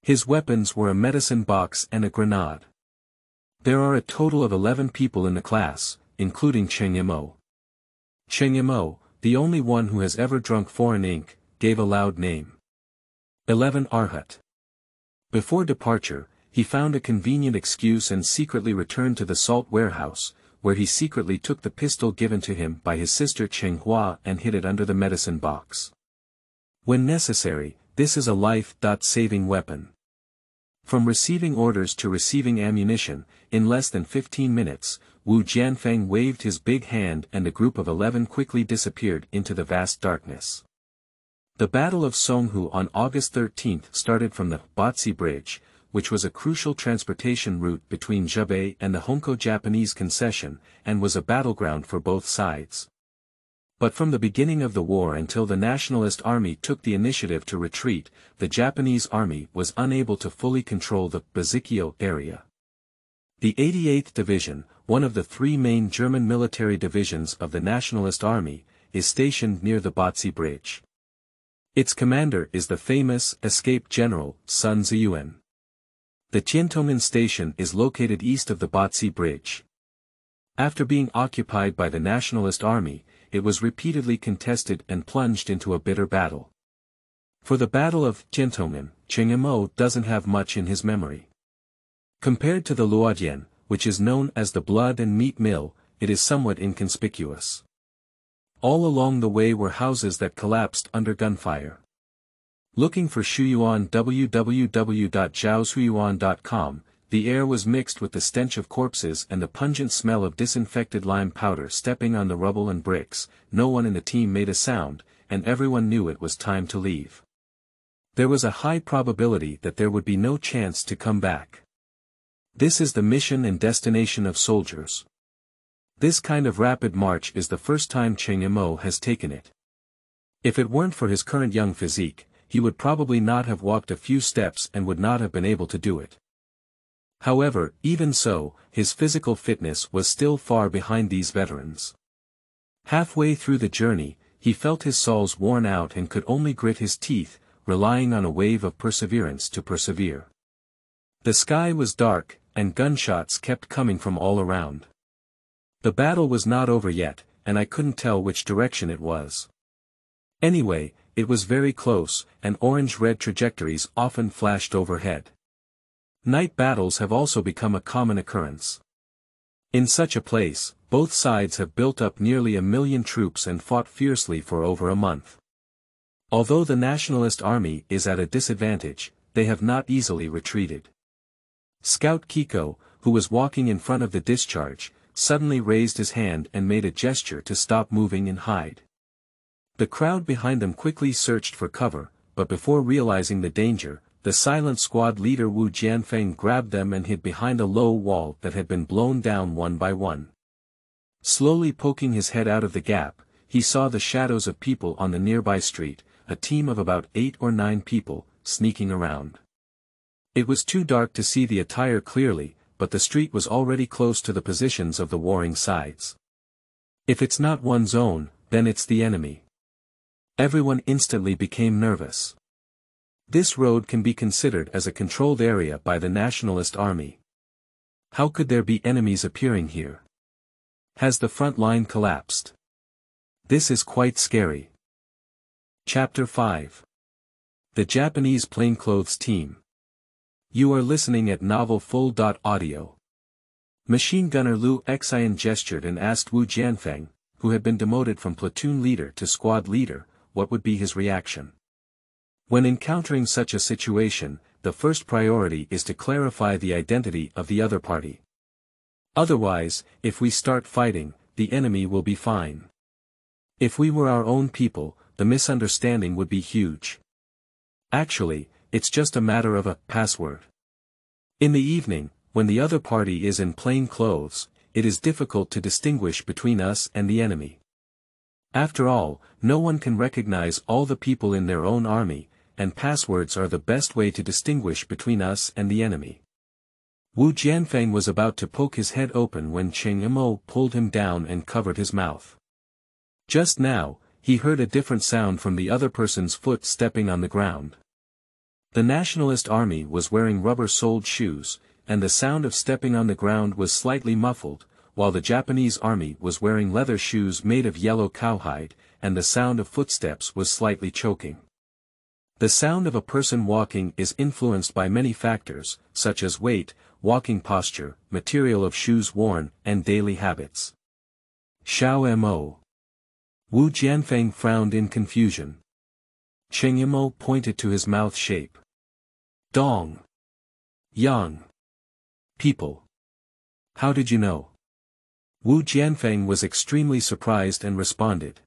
His weapons were a medicine box and a grenade. There are a total of 11 people in the class, including Cheng Yimou. Cheng Yimou, the only one who has ever drunk foreign ink, gave a loud name. 11 Arhat. Before departure, he found a convenient excuse and secretly returned to the salt warehouse, where he secretly took the pistol given to him by his sister Cheng Hua and hid it under the medicine box. When necessary, this is a life-saving weapon. From receiving orders to receiving ammunition, in less than 15 minutes, Wu Jianfeng waved his big hand and a group of 11 quickly disappeared into the vast darkness. The Battle of Songhu on August 13 started from the Batsi Bridge, which was a crucial transportation route between Zhebei and the Hongkou Japanese concession, and was a battleground for both sides. But from the beginning of the war until the Nationalist Army took the initiative to retreat, the Japanese army was unable to fully control the Bazikio area. The 88th Division, one of the 3 main German military divisions of the Nationalist Army, is stationed near the Batsi Bridge. Its commander is the famous escaped general, Sun Ziyuan. The Tiantomen station is located east of the Batsi Bridge. After being occupied by the Nationalist Army, it was repeatedly contested and plunged into a bitter battle. For the Battle of Tiantomen, Cheng Yimou doesn't have much in his memory. Compared to the Luodian, which is known as the blood and meat mill, it is somewhat inconspicuous. All along the way were houses that collapsed under gunfire. Looking for Shuyuan www.zhaoshuyuan.com, the air was mixed with the stench of corpses and the pungent smell of disinfected lime powder. Stepping on the rubble and bricks, no one in the team made a sound, and everyone knew it was time to leave. There was a high probability that there would be no chance to come back. This is the mission and destination of soldiers. This kind of rapid march is the first time Cheng Yimou has taken it. If it weren't for his current young physique, he would probably not have walked a few steps and would not have been able to do it. However, even so, his physical fitness was still far behind these veterans. Halfway through the journey, he felt his soles worn out and could only grit his teeth, relying on a wave of perseverance to persevere. The sky was dark, and gunshots kept coming from all around. The battle was not over yet, and I couldn't tell which direction it was. Anyway, it was very close, and orange-red trajectories often flashed overhead. Night battles have also become a common occurrence. In such a place, both sides have built up nearly 1 million troops and fought fiercely for over a month. Although the Nationalist Army is at a disadvantage, they have not easily retreated. Scout Kiko, who was walking in front of the discharge, suddenly raised his hand and made a gesture to stop moving and hide. The crowd behind them quickly searched for cover, but before realizing the danger, the silent squad leader Wu Jianfeng grabbed them and hid behind a low wall that had been blown down one by one. Slowly poking his head out of the gap, he saw the shadows of people on the nearby street, a team of about 8 or 9 people, sneaking around. It was too dark to see the attire clearly, but the street was already close to the positions of the warring sides. If it's not one's own, then it's the enemy. Everyone instantly became nervous. This road can be considered as a controlled area by the nationalist army. How could there be enemies appearing here? Has the front line collapsed? This is quite scary. Chapter 5. The Japanese Plainclothes Team. You are listening at Novel Full.audio. Machine gunner Liu Xian gestured and asked Wu Jianfeng, who had been demoted from platoon leader to squad leader, what would be his reaction. When encountering such a situation, the first priority is to clarify the identity of the other party. Otherwise, if we start fighting, the enemy will be fine. If we were our own people, the misunderstanding would be huge. Actually, it's just a matter of a password. In the evening, when the other party is in plain clothes, it is difficult to distinguish between us and the enemy. After all, no one can recognize all the people in their own army, and passwords are the best way to distinguish between us and the enemy. Wu Jianfeng was about to poke his head open when Cheng Yimou pulled him down and covered his mouth. Just now, he heard a different sound from the other person's foot stepping on the ground. The nationalist army was wearing rubber-soled shoes, and the sound of stepping on the ground was slightly muffled, while the Japanese army was wearing leather shoes made of yellow cowhide, and the sound of footsteps was slightly choking. The sound of a person walking is influenced by many factors, such as weight, walking posture, material of shoes worn, and daily habits. Xiao. Wu Jianfeng frowned in confusion. Cheng Yimou pointed to his mouth shape. Dong. Yang. People. How did you know? Wu Jianfeng was extremely surprised and responded.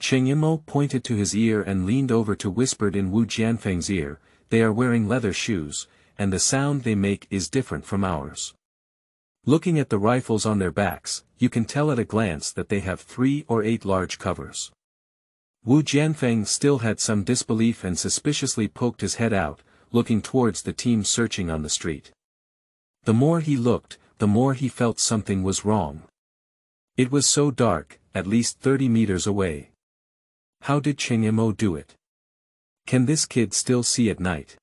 Cheng Yimou pointed to his ear and leaned over to whispered in Wu Jianfeng's ear, they are wearing leather shoes, and the sound they make is different from ours. Looking at the rifles on their backs, you can tell at a glance that they have 3 or 8 large covers. Wu Jianfeng still had some disbelief and suspiciously poked his head out, looking towards the team searching on the street. The more he looked, the more he felt something was wrong. It was so dark, at least 30 meters away. How did Cheng Yimou do it? Can this kid still see at night?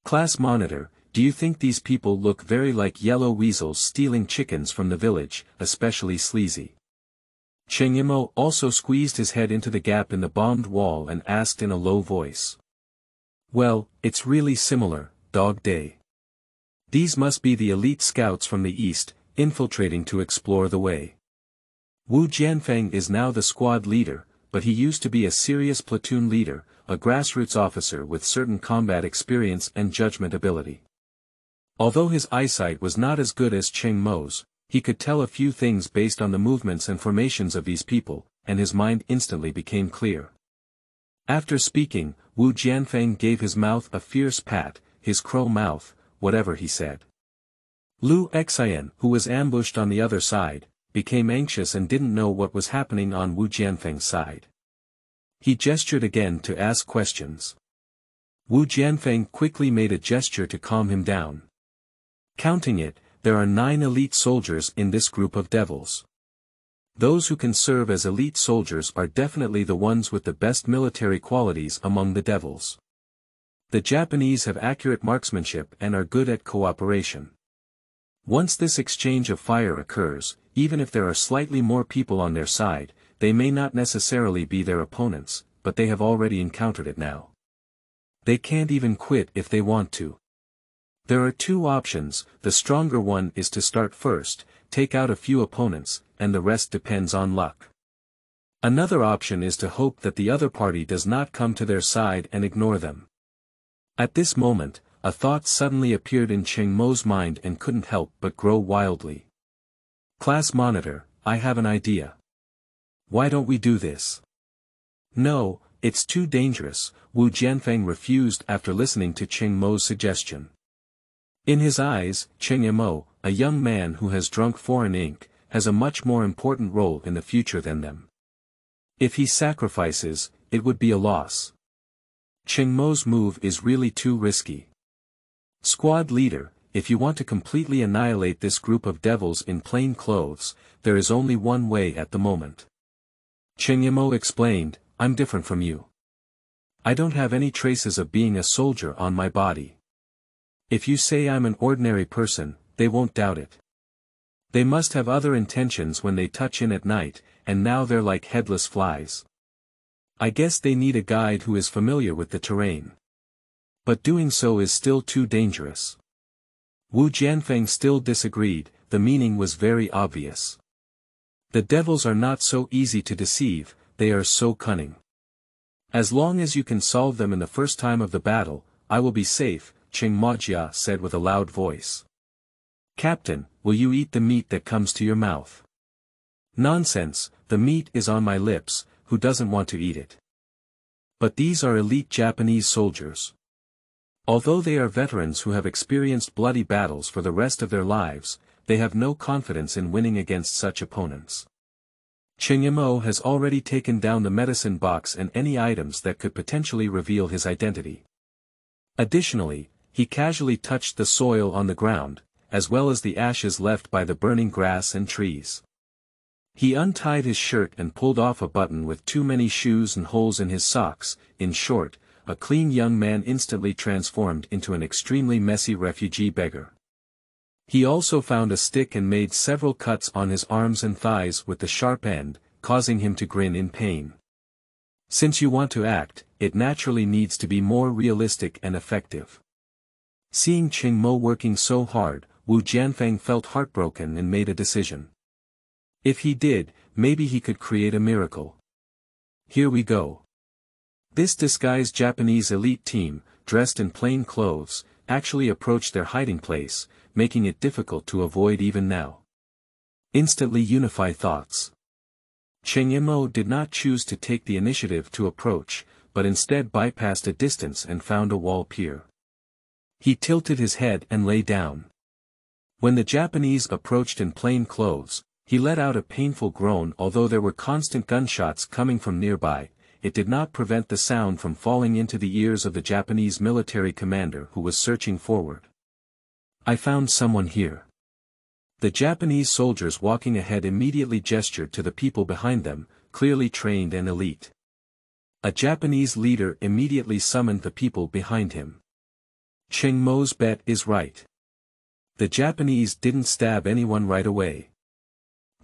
Class monitor, do you think these people look very like yellow weasels stealing chickens from the village, especially sleazy? Cheng Yimou also squeezed his head into the gap in the bombed wall and asked in a low voice. Well, it's really similar, Dog Day. These must be the elite scouts from the east, infiltrating to explore the way. Wu Jianfeng is now the squad leader, but he used to be a serious platoon leader, a grassroots officer with certain combat experience and judgment ability. Although his eyesight was not as good as Cheng Mo's, he could tell a few things based on the movements and formations of these people, and his mind instantly became clear. After speaking, Wu Jianfeng gave his mouth a fierce pat, his crow mouth, whatever he said. Liu Xian, who was ambushed on the other side, became anxious and didn't know what was happening on Wu Jianfeng's side. He gestured again to ask questions. Wu Jianfeng quickly made a gesture to calm him down. Counting it, there are 9 elite soldiers in this group of devils. Those who can serve as elite soldiers are definitely the ones with the best military qualities among the devils. The Japanese have accurate marksmanship and are good at cooperation. Once this exchange of fire occurs, even if there are slightly more people on their side, they may not necessarily be their opponents, but they have already encountered it now. They can't even quit if they want to. There are 2 options, the stronger one is to start first, take out a few opponents, and the rest depends on luck. Another option is to hope that the other party does not come to their side and ignore them. At this moment, a thought suddenly appeared in Cheng Mo's mind and couldn't help but grow wildly. Class monitor, I have an idea. Why don't we do this? No, it's too dangerous, Wu Jianfeng refused after listening to Cheng Mo's suggestion. In his eyes, Cheng Mo, a young man who has drunk foreign ink, has a much more important role in the future than them. If he sacrifices, it would be a loss. Cheng Mo's move is really too risky. Squad leader, if you want to completely annihilate this group of devils in plain clothes, there is only one way at the moment. Cheng Mo explained, I'm different from you. I don't have any traces of being a soldier on my body. If you say I'm an ordinary person, they won't doubt it. They must have other intentions when they touch in at night, and now they're like headless flies. I guess they need a guide who is familiar with the terrain. But doing so is still too dangerous. Wu Jianfeng still disagreed, the meaning was very obvious. The devils are not so easy to deceive, they are so cunning. As long as you can solve them in the first time of the battle, I will be safe, Cheng Mojia said with a loud voice. Captain, will you eat the meat that comes to your mouth? Nonsense, the meat is on my lips, who doesn't want to eat it? But these are elite Japanese soldiers. Although they are veterans who have experienced bloody battles for the rest of their lives, they have no confidence in winning against such opponents. Cheng Mo has already taken down the medicine box and any items that could potentially reveal his identity. Additionally, he casually touched the soil on the ground, as well as the ashes left by the burning grass and trees. He untied his shirt and pulled off a button with too many shoes and holes in his socks. In short, a clean young man instantly transformed into an extremely messy refugee beggar. He also found a stick and made several cuts on his arms and thighs with the sharp end, causing him to grin in pain. Since you want to act, it naturally needs to be more realistic and effective. Seeing Cheng Mo working so hard, Wu Jianfeng felt heartbroken and made a decision. If he did, maybe he could create a miracle. Here we go. This disguised Japanese elite team, dressed in plain clothes, actually approached their hiding place, making it difficult to avoid even now. Instantly unify thoughts. Cheng Mo did not choose to take the initiative to approach, but instead bypassed a distance and found a wall pier. He tilted his head and lay down. When the Japanese approached in plain clothes, he let out a painful groan. Although there were constant gunshots coming from nearby, it did not prevent the sound from falling into the ears of the Japanese military commander who was searching forward. I found someone here. The Japanese soldiers walking ahead immediately gestured to the people behind them, clearly trained and elite. A Japanese leader immediately summoned the people behind him. Cheng Mo's bet is right. The Japanese didn't stab anyone right away.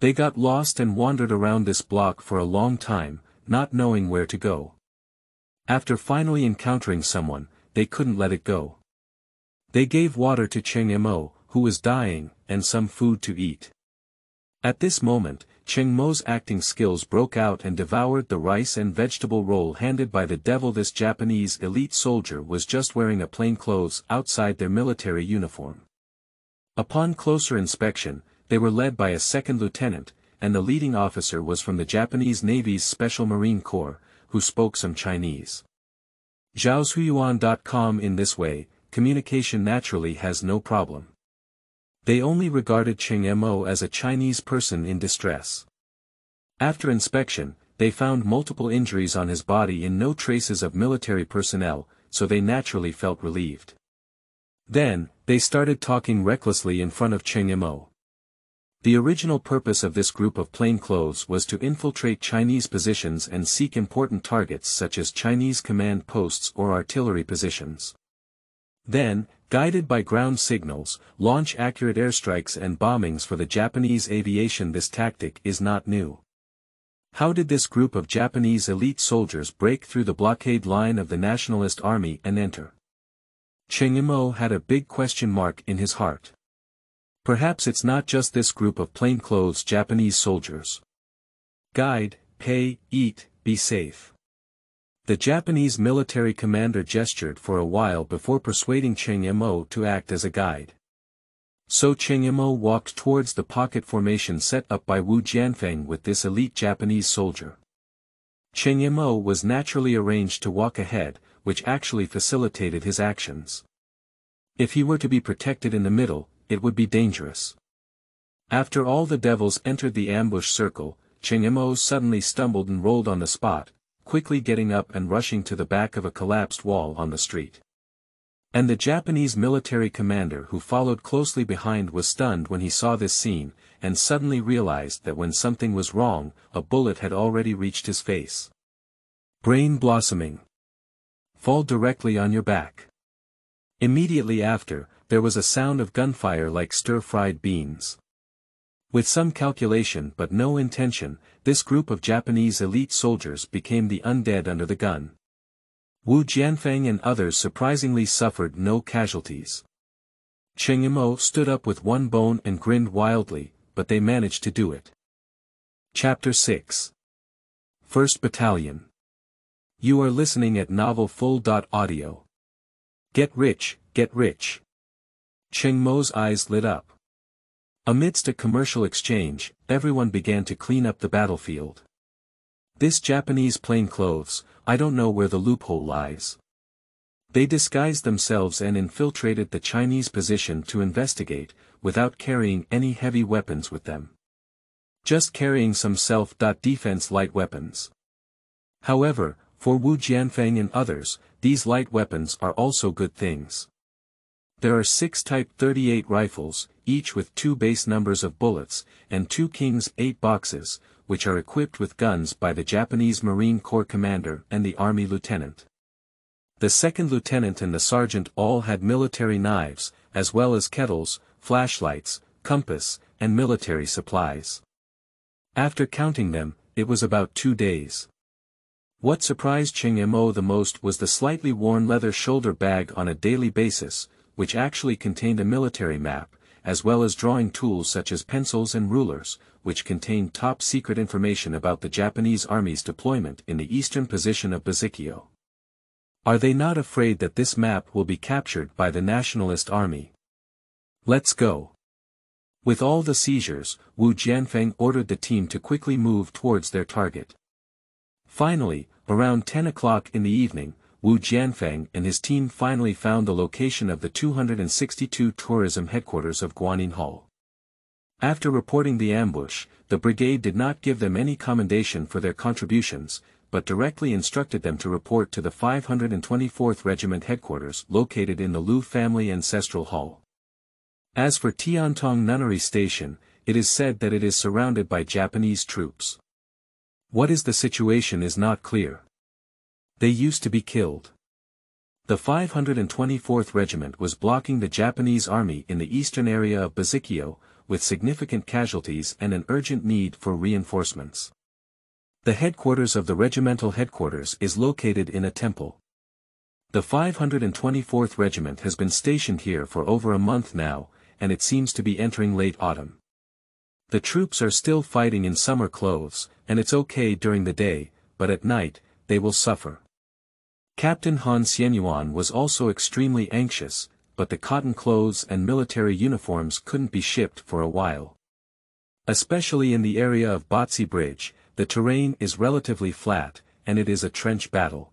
They got lost and wandered around this block for a long time, not knowing where to go. After finally encountering someone, they couldn't let it go. They gave water to Cheng Mo, who was dying, and some food to eat. At this moment, Cheng Mo's acting skills broke out and devoured the rice and vegetable roll handed by the devil. This Japanese elite soldier was just wearing a plain clothes outside their military uniform. Upon closer inspection, they were led by a second lieutenant, and the leading officer was from the Japanese Navy's Special Marine Corps, who spoke some Chinese. Zhaoshuyuan.com. In this way, communication naturally has no problem. They only regarded Cheng Mo as a Chinese person in distress. After inspection, they found multiple injuries on his body and no traces of military personnel, so they naturally felt relieved. Then, they started talking recklessly in front of Cheng Mo. The original purpose of this group of plainclothes was to infiltrate Chinese positions and seek important targets such as Chinese command posts or artillery positions. Then, guided by ground signals, launch accurate airstrikes and bombings for the Japanese aviation. This tactic is not new. How did this group of Japanese elite soldiers break through the blockade line of the nationalist army and enter? Cheng Mo had a big question mark in his heart. Perhaps it's not just this group of plainclothes Japanese soldiers. Guide, pay, eat, be safe. The Japanese military commander gestured for a while before persuading Cheng Mo to act as a guide. So Cheng Mo walked towards the pocket formation set up by Wu Jianfeng with this elite Japanese soldier. Cheng Yimou was naturally arranged to walk ahead, which actually facilitated his actions. If he were to be protected in the middle, it would be dangerous. After all the devils entered the ambush circle, Cheng Yimou suddenly stumbled and rolled on the spot, quickly getting up and rushing to the back of a collapsed wall on the street. And the Japanese military commander who followed closely behind was stunned when he saw this scene, and suddenly realized that when something was wrong, a bullet had already reached his face. Brain blossoming. Fall directly on your back. Immediately after, there was a sound of gunfire like stir-fried beans. With some calculation but no intention, this group of Japanese elite soldiers became the undead under the gun. Wu Jianfeng and others surprisingly suffered no casualties. Cheng Yimou stood up with one bone and grinned wildly, but they managed to do it. Chapter 6. 1st Battalion. You are listening at novelfull.audio. Get rich, get rich. Cheng Mo's eyes lit up. Amidst a commercial exchange, everyone began to clean up the battlefield. This Japanese plainclothes, I don't know where the loophole lies. They disguised themselves and infiltrated the Chinese position to investigate, without carrying any heavy weapons with them. Just carrying some self-defense light weapons. However, for Wu Jianfeng and others, these light weapons are also good things. There are 6 Type 38 rifles, each with 2 base numbers of bullets, and 2 King's 8 boxes, which are equipped with guns by the Japanese Marine Corps commander and the Army lieutenant. The second lieutenant and the sergeant all had military knives, as well as kettles, flashlights, compass, and military supplies. After counting them, it was about 2 days. What surprised Cheng Yimou the most was the slightly worn leather shoulder bag on a daily basis, which actually contained a military map, as well as drawing tools such as pencils and rulers, which contained top-secret information about the Japanese army's deployment in the eastern position of Battalion. Are they not afraid that this map will be captured by the nationalist army? Let's go. With all the seizures, Wu Jianfeng ordered the team to quickly move towards their target. Finally, around 10 o'clock in the evening, Wu Jianfeng and his team finally found the location of the 262 tourism headquarters of Guanin Hall. After reporting the ambush, the brigade did not give them any commendation for their contributions, but directly instructed them to report to the 524th Regiment headquarters located in the Liu family ancestral hall. As for Tiantong Nunnery Station, it is said that it is surrounded by Japanese troops. What is the situation is not clear. They used to be killed. The 524th Regiment was blocking the Japanese army in the eastern area of Battalion, with significant casualties and an urgent need for reinforcements. The headquarters of the regimental headquarters is located in a temple. The 524th Regiment has been stationed here for over a month now, and it seems to be entering late autumn. The troops are still fighting in summer clothes, and it's okay during the day, but at night, they will suffer. Captain Han Xianyuan was also extremely anxious, but the cotton clothes and military uniforms couldn't be shipped for a while. Especially in the area of Botsi Bridge, the terrain is relatively flat, and it is a trench battle.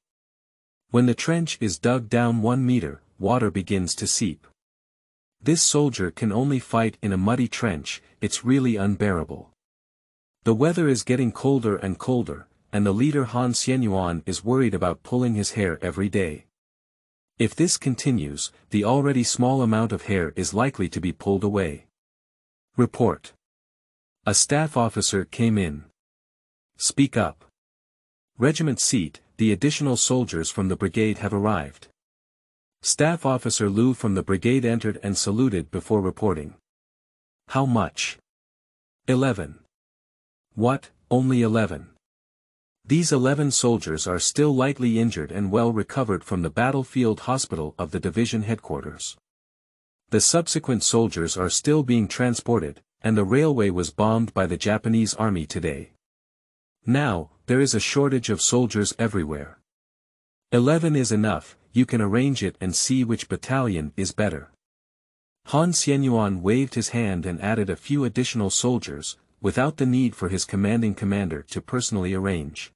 When the trench is dug down 1 meter, water begins to seep. This soldier can only fight in a muddy trench, it's really unbearable. The weather is getting colder and colder, and the leader Han Xianyuan is worried about pulling his hair every day. If this continues, the already small amount of hair is likely to be pulled away. Report. A staff officer came in. Speak up. Regiment seat, the additional soldiers from the brigade have arrived. Staff Officer Liu from the brigade entered and saluted before reporting. How much? 11. What, only 11? These 11 soldiers are still lightly injured and well recovered from the battlefield hospital of the division headquarters. The subsequent soldiers are still being transported, and the railway was bombed by the Japanese army today. Now, there is a shortage of soldiers everywhere. 11 is enough, you can arrange it and see which battalion is better. Han Xianyuan waved his hand and added a few additional soldiers, without the need for his commanding commander to personally arrange.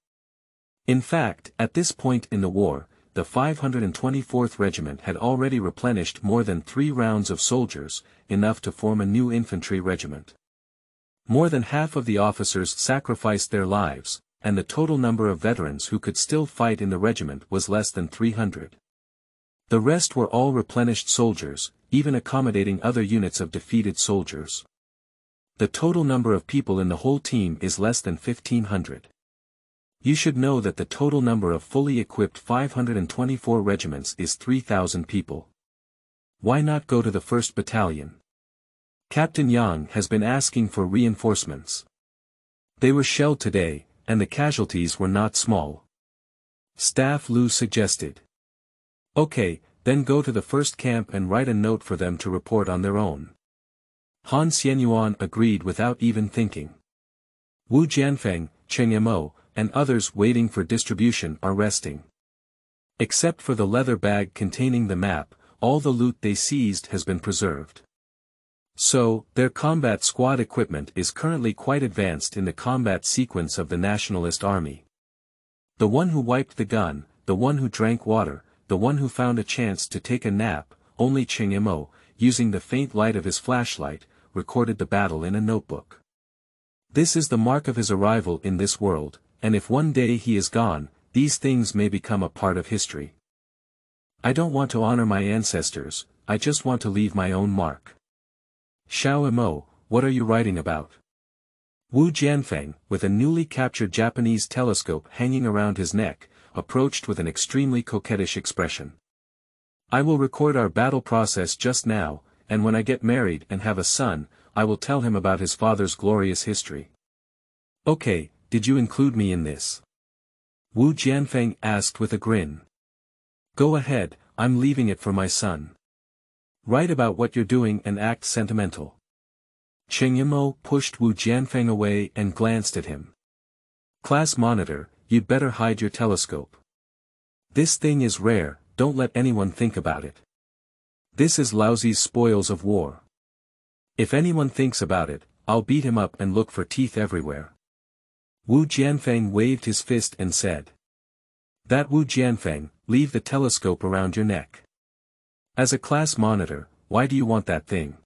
In fact, at this point in the war, the 524th Regiment had already replenished more than 3 rounds of soldiers, enough to form a new infantry regiment. More than half of the officers sacrificed their lives, and the total number of veterans who could still fight in the regiment was less than 300. The rest were all replenished soldiers, even accommodating other units of defeated soldiers. The total number of people in the whole team is less than 1,500. You should know that the total number of fully equipped 524 regiments is 3,000 people. Why not go to the 1st Battalion? Captain Yang has been asking for reinforcements. They were shelled today, and the casualties were not small. Staff Lu suggested. Okay, then go to the first camp and write a note for them to report on their own. Han Xianyuan agreed without even thinking. Wu Jianfeng, Cheng Mo, and others waiting for distribution are resting. Except for the leather bag containing the map, all the loot they seized has been preserved. So, their combat squad equipment is currently quite advanced in the combat sequence of the Nationalist Army. The one who wiped the gun, the one who drank water, the one who found a chance to take a nap, only Cheng Mo, using the faint light of his flashlight, recorded the battle in a notebook. This is the mark of his arrival in this world, and if one day he is gone, these things may become a part of history. I don't want to honor my ancestors, I just want to leave my own mark. Xiao Mo, what are you writing about? Wu Jianfeng, with a newly captured Japanese telescope hanging around his neck, approached with an extremely coquettish expression. I will record our battle process just now, and when I get married and have a son, I will tell him about his father's glorious history. Okay, did you include me in this? Wu Jianfeng asked with a grin. Go ahead, I'm leaving it for my son. Write about what you're doing and act sentimental. Cheng Yimou pushed Wu Jianfeng away and glanced at him. Class monitor, you'd better hide your telescope. This thing is rare, don't let anyone think about it. This is Laozi's spoils of war. If anyone thinks about it, I'll beat him up and look for teeth everywhere. Wu Jianfeng waved his fist and said. That Wu Jianfeng, leave the telescope around your neck. As a class monitor, why do you want that thing?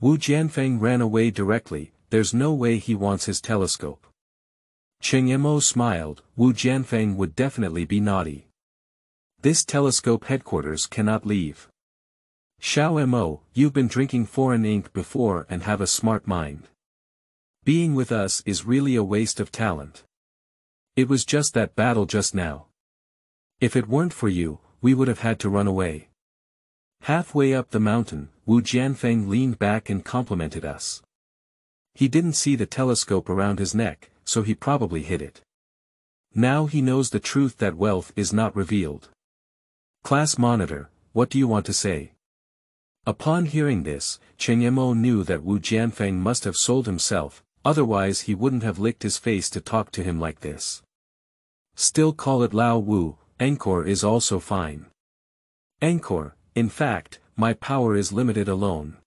Wu Jianfeng ran away directly, there's no way he wants his telescope. Cheng Yimou smiled, Wu Jianfeng would definitely be naughty. This telescope headquarters cannot leave. Xiao Mo, you've been drinking foreign ink before and have a smart mind. Being with us is really a waste of talent. It was just that battle just now. If it weren't for you, we would have had to run away. Halfway up the mountain, Wu Jianfeng leaned back and complimented us. He didn't see the telescope around his neck, so he probably hid it. Now he knows the truth that wealth is not revealed. Class monitor, what do you want to say? Upon hearing this, Cheng Yimou knew that Wu Jianfeng must have sold himself, otherwise he wouldn't have licked his face to talk to him like this. Still call it Lao Wu, Encore is also fine. Encore, in fact, my power is limited alone.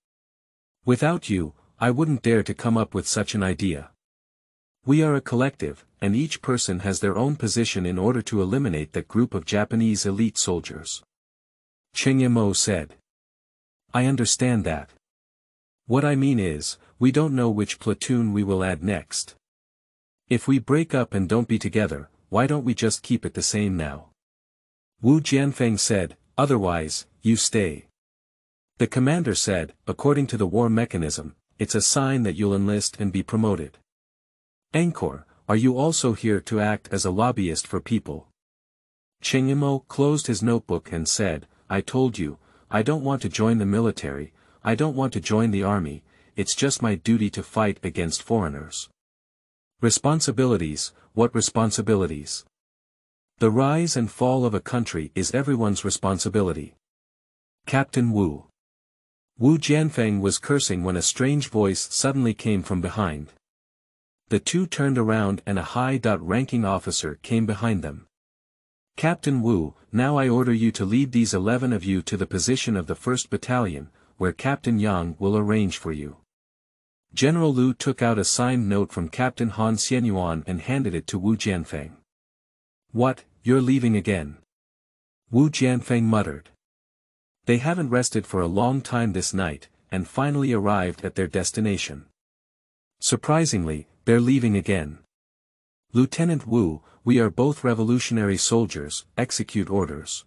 Without you, I wouldn't dare to come up with such an idea. We are a collective, and each person has their own position in order to eliminate that group of Japanese elite soldiers. Cheng Yimou said. I understand that. What I mean is, we don't know which platoon we will add next. If we break up and don't be together, why don't we just keep it the same now? Wu Jianfeng said, otherwise, you stay. The commander said, according to the war mechanism, it's a sign that you'll enlist and be promoted. Encore, are you also here to act as a lobbyist for people? Cheng Yimou closed his notebook and said, I told you, I don't want to join the military, I don't want to join the army, it's just my duty to fight against foreigners. Responsibilities, what responsibilities? The rise and fall of a country is everyone's responsibility. Captain Wu. Wu Jianfeng was cursing when a strange voice suddenly came from behind. The two turned around and a high-ranking officer came behind them. Captain Wu, now I order you to lead these 11 of you to the position of the 1st Battalion, where Captain Yang will arrange for you. General Lu took out a signed note from Captain Han Xianyuan and handed it to Wu Jianfeng. What, you're leaving again? Wu Jianfeng muttered. They haven't rested for a long time this night, and finally arrived at their destination. Surprisingly, they're leaving again. Lieutenant Wu, we are both revolutionary soldiers, execute orders.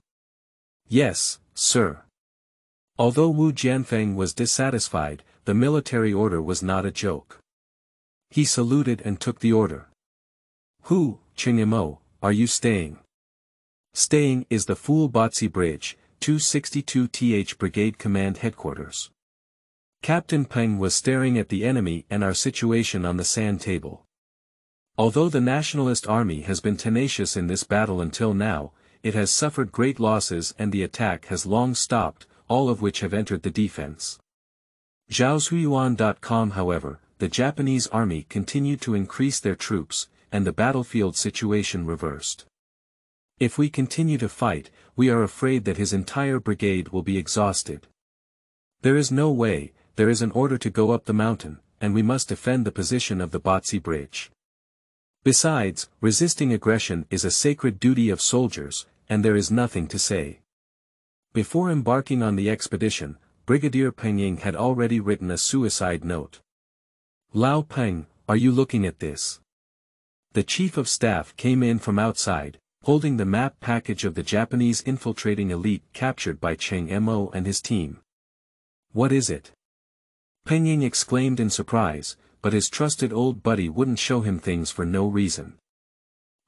Yes, sir. Although Wu Jianfeng was dissatisfied, the military order was not a joke. He saluted and took the order. Who, Chingimo, are you staying? Staying is the Full Batsi Bridge, 262th Brigade Command Headquarters. Captain Peng was staring at the enemy and our situation on the sand table. Although the Nationalist Army has been tenacious in this battle until now, it has suffered great losses and the attack has long stopped, all of which have entered the defense. Zhaoshuyuan.com However, the Japanese army continued to increase their troops, and the battlefield situation reversed. If we continue to fight, we are afraid that his entire brigade will be exhausted. There is no way, there is an order to go up the mountain, and we must defend the position of the Batsi Bridge. Besides, resisting aggression is a sacred duty of soldiers, and there is nothing to say. Before embarking on the expedition, Brigadier Peng Ying had already written a suicide note. Lao Peng, are you looking at this? The chief of staff came in from outside, holding the map package of the Japanese infiltrating elite captured by Cheng Mo and his team. What is it? Peng Ying exclaimed in surprise, but his trusted old buddy wouldn't show him things for no reason.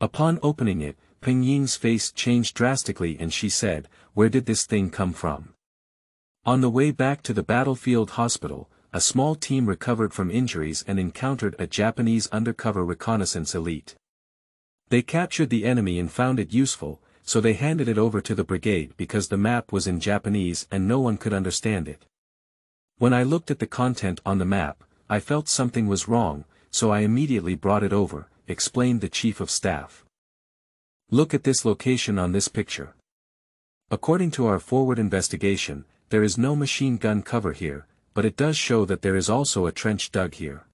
Upon opening it, Peng Ying's face changed drastically and she said, "Where did this thing come from?" On the way back to the battlefield hospital, a small team recovered from injuries and encountered a Japanese undercover reconnaissance elite. They captured the enemy and found it useful, so they handed it over to the brigade because the map was in Japanese and no one could understand it. When I looked at the content on the map, I felt something was wrong, so I immediately brought it over, explained the chief of staff. Look at this location on this picture. According to our forward investigation, there is no machine gun cover here, but it does show that there is also a trench dug here.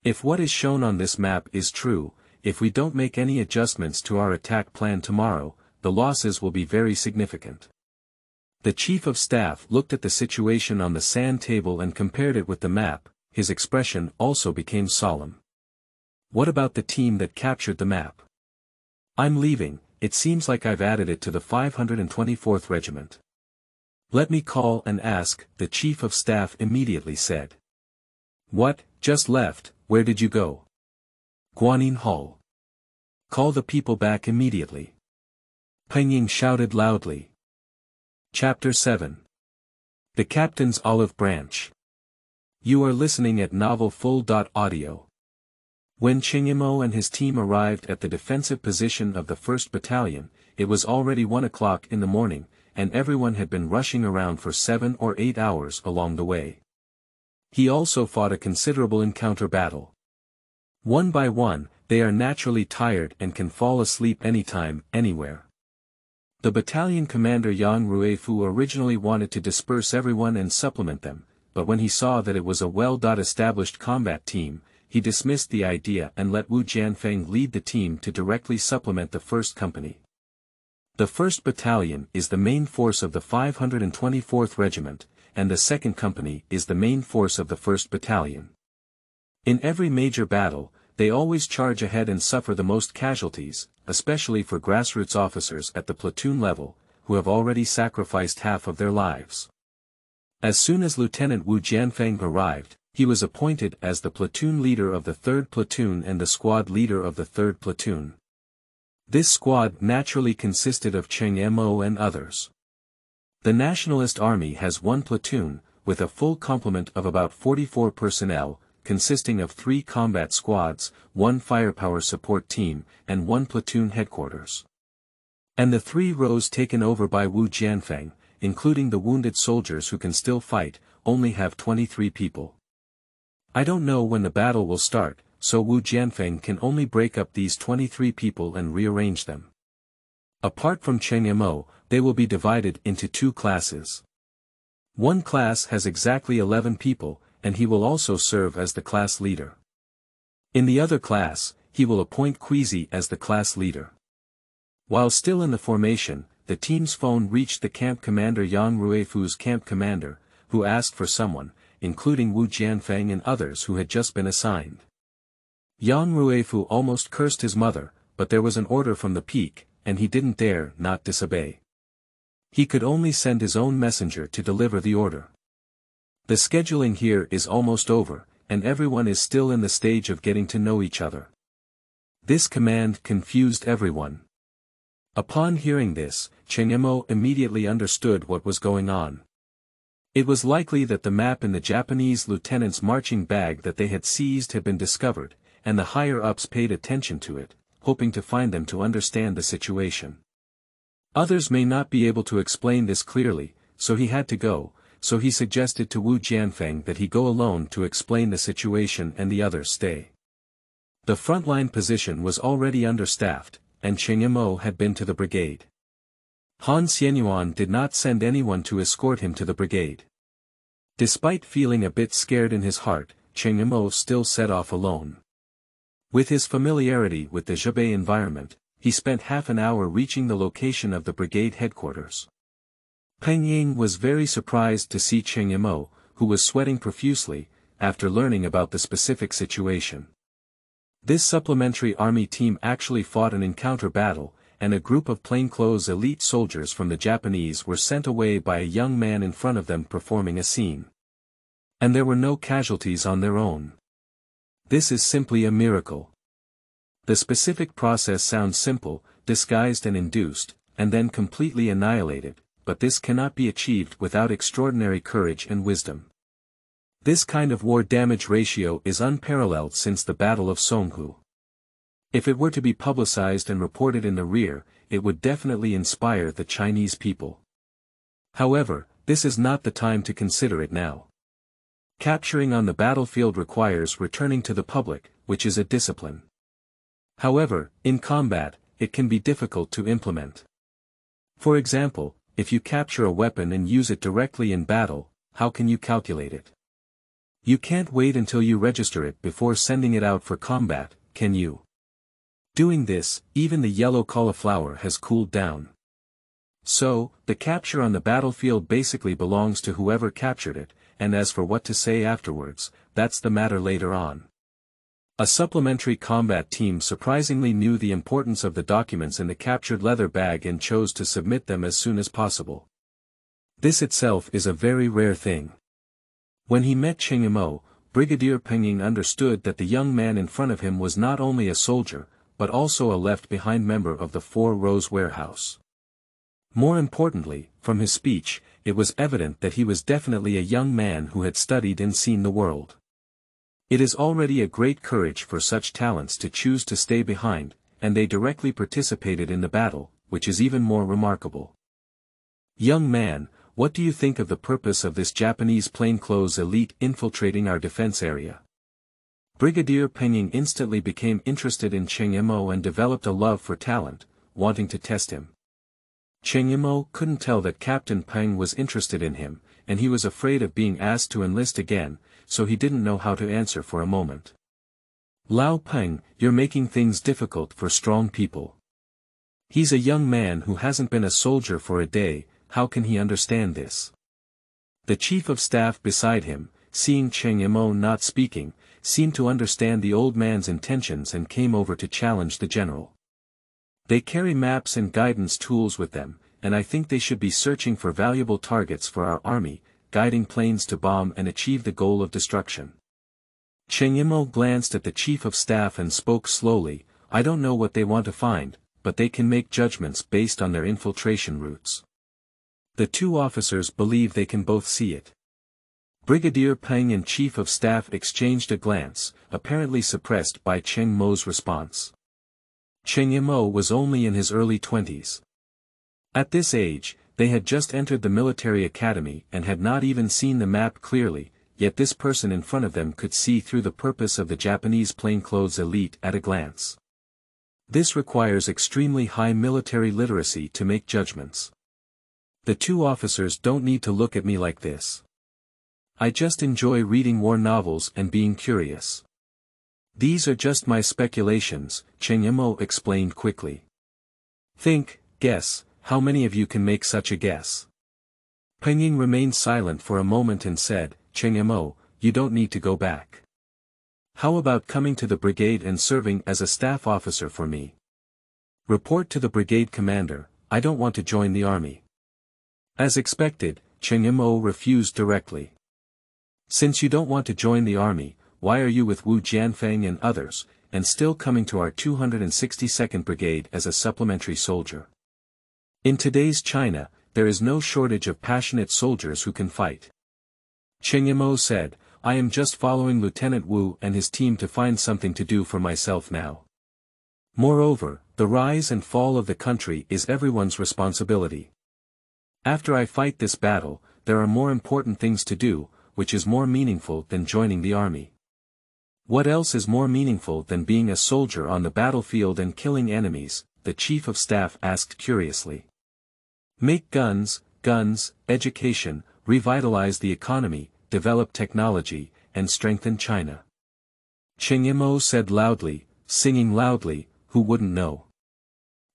If what is shown on this map is true, if we don't make any adjustments to our attack plan tomorrow, the losses will be very significant. The chief of staff looked at the situation on the sand table and compared it with the map. His expression also became solemn. What about the team that captured the map? I'm leaving, it seems like I've added it to the 524th Regiment. Let me call and ask, the chief of staff immediately said. What, just left, where did you go? Guanin Hall. Call the people back immediately. Peng Ying shouted loudly. Chapter 7. The Captain's Olive Branch. You are listening at novelfull.audio. When Chingimo and his team arrived at the defensive position of the 1st Battalion, it was already 1 o'clock in the morning, and everyone had been rushing around for 7 or 8 hours along the way. He also fought a considerable encounter battle. One by one, they are naturally tired and can fall asleep anytime, anywhere. The battalion commander Yang Ruifu originally wanted to disperse everyone and supplement them, but when he saw that it was a well-established combat team, he dismissed the idea and let Wu Jianfeng lead the team to directly supplement the 1st Company. The 1st Battalion is the main force of the 524th Regiment, and the 2nd Company is the main force of the 1st Battalion. In every major battle, they always charge ahead and suffer the most casualties, especially for grassroots officers at the platoon level, who have already sacrificed half of their lives. As soon as Lieutenant Wu Jianfeng arrived, he was appointed as the platoon leader of the 3rd Platoon and the squad leader of the 3rd Platoon. This squad naturally consisted of Cheng Mo and others. The Nationalist Army has 1 platoon, with a full complement of about 44 personnel, consisting of 3 combat squads, 1 firepower support team, and 1 platoon headquarters. And the 3 rows taken over by Wu Jianfeng, including the wounded soldiers who can still fight, only have 23 people. I don't know when the battle will start, so Wu Jianfeng can only break up these 23 people and rearrange them. Apart from Cheng Mo, they will be divided into 2 classes. One class has exactly 11 people, and he will also serve as the class leader. In the other class, he will appoint Queasy as the class leader. While still in the formation, the team's phone reached the camp commander Yang Ruifu's camp commander, who asked for someone, including Wu Jianfeng and others who had just been assigned. Yang Ruifu almost cursed his mother, but there was an order from the peak, and he didn't dare not disobey. He could only send his own messenger to deliver the order. The scheduling here is almost over, and everyone is still in the stage of getting to know each other. This command confused everyone. Upon hearing this, Cheng Yimou immediately understood what was going on. It was likely that the map in the Japanese lieutenant's marching bag that they had seized had been discovered, and the higher-ups paid attention to it, hoping to find them to understand the situation. Others may not be able to explain this clearly, so he had to go, so he suggested to Wu Jianfeng that he go alone to explain the situation and the others stay. The frontline position was already understaffed, and Cheng Yimou had been to the brigade. Han Xianyuan did not send anyone to escort him to the brigade. Despite feeling a bit scared in his heart, Cheng Yimou still set off alone. With his familiarity with the Zhebei environment, he spent half an hour reaching the location of the brigade headquarters. Peng Ying was very surprised to see Cheng Yimou, who was sweating profusely, after learning about the specific situation. This supplementary army team actually fought an encounter battle, and a group of plainclothes elite soldiers from the Japanese were sent away by a young man in front of them performing a scene. And there were no casualties on their own. This is simply a miracle. The specific process sounds simple, disguised and induced, and then completely annihilated, but this cannot be achieved without extraordinary courage and wisdom. This kind of war damage ratio is unparalleled since the Battle of Songhu. If it were to be publicized and reported in the rear, it would definitely inspire the Chinese people. However, this is not the time to consider it now. Capturing on the battlefield requires returning to the public, which is a discipline. However, in combat, it can be difficult to implement. For example, if you capture a weapon and use it directly in battle, how can you calculate it? You can't wait until you register it before sending it out for combat, can you? Doing this, even the yellow cauliflower has cooled down. So, the capture on the battlefield basically belongs to whoever captured it, and as for what to say afterwards, that's the matter later on. A supplementary combat team surprisingly knew the importance of the documents in the captured leather bag and chose to submit them as soon as possible. This itself is a very rare thing. When he met Cheng Yimou, Brigadier Peng Ying understood that the young man in front of him was not only a soldier, but also a left-behind member of the Four Rose Warehouse. More importantly, from his speech, it was evident that he was definitely a young man who had studied and seen the world. It is already a great courage for such talents to choose to stay behind, and they directly participated in the battle, which is even more remarkable. Young man, what do you think of the purpose of this Japanese plainclothes elite infiltrating our defense area? Brigadier Peng Ying instantly became interested in Cheng Yimou and developed a love for talent, wanting to test him. Cheng Yimou couldn't tell that Captain Peng was interested in him, and he was afraid of being asked to enlist again, so he didn't know how to answer for a moment. Lao Peng, you're making things difficult for strong people. He's a young man who hasn't been a soldier for a day, how can he understand this? The chief of staff beside him, seeing Cheng Yimou not speaking, seemed to understand the old man's intentions and came over to challenge the general. They carry maps and guidance tools with them, and I think they should be searching for valuable targets for our army, guiding planes to bomb and achieve the goal of destruction. Cheng Yimou glanced at the chief of staff and spoke slowly, I don't know what they want to find, but they can make judgments based on their infiltration routes. The two officers believe they can both see it. Brigadier Peng and Chief of Staff exchanged a glance, apparently suppressed by Cheng Mo's response. Cheng Yimou was only in his early 20s. At this age, they had just entered the military academy and had not even seen the map clearly, yet this person in front of them could see through the purpose of the Japanese plainclothes elite at a glance. This requires extremely high military literacy to make judgments. The two officers don't need to look at me like this. I just enjoy reading war novels and being curious. These are just my speculations, Cheng Yimou explained quickly. Think, guess, how many of you can make such a guess? Peng Ying remained silent for a moment and said, Cheng Mo, you don't need to go back. How about coming to the brigade and serving as a staff officer for me? Report to the brigade commander, I don't want to join the army. As expected, Cheng Mo refused directly. Since you don't want to join the army, why are you with Wu Jianfeng and others, and still coming to our 262nd Brigade as a supplementary soldier? In today's China, there is no shortage of passionate soldiers who can fight. Cheng Mo said, I am just following Lieutenant Wu and his team to find something to do for myself now. Moreover, the rise and fall of the country is everyone's responsibility. After I fight this battle, there are more important things to do, which is more meaningful than joining the army. What else is more meaningful than being a soldier on the battlefield and killing enemies? The chief of staff asked curiously. Make guns, education, revitalize the economy, develop technology, and strengthen China. Cheng Mo said loudly, singing loudly, who wouldn't know?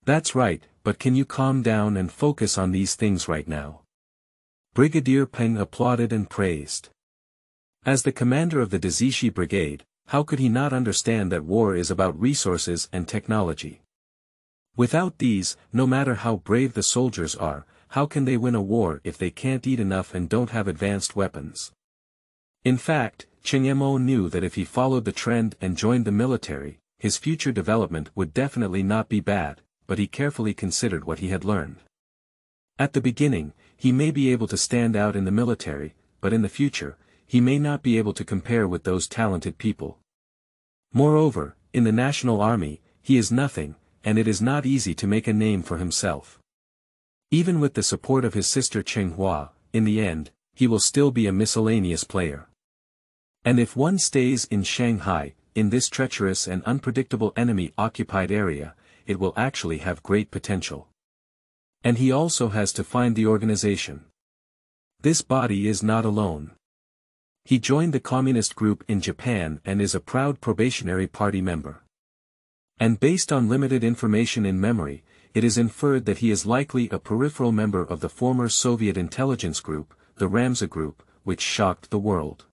That's right, but can you calm down and focus on these things right now? Brigadier Peng applauded and praised. As the commander of the Dezishi Brigade, how could he not understand that war is about resources and technology? Without these, no matter how brave the soldiers are, how can they win a war if they can't eat enough and don't have advanced weapons? In fact, Cheng Mo knew that if he followed the trend and joined the military, his future development would definitely not be bad, but he carefully considered what he had learned. At the beginning, he may be able to stand out in the military, but in the future, he may not be able to compare with those talented people. Moreover, in the National Army, he is nothing, and it is not easy to make a name for himself. Even with the support of his sister Cheng Hua, in the end, he will still be a miscellaneous player. And if one stays in Shanghai, in this treacherous and unpredictable enemy-occupied area, it will actually have great potential. And he also has to find the organization. This body is not alone. He joined the communist group in Japan and is a proud probationary party member. And based on limited information in memory, it is inferred that he is likely a peripheral member of the former Soviet intelligence group, the Ramza group, which shocked the world.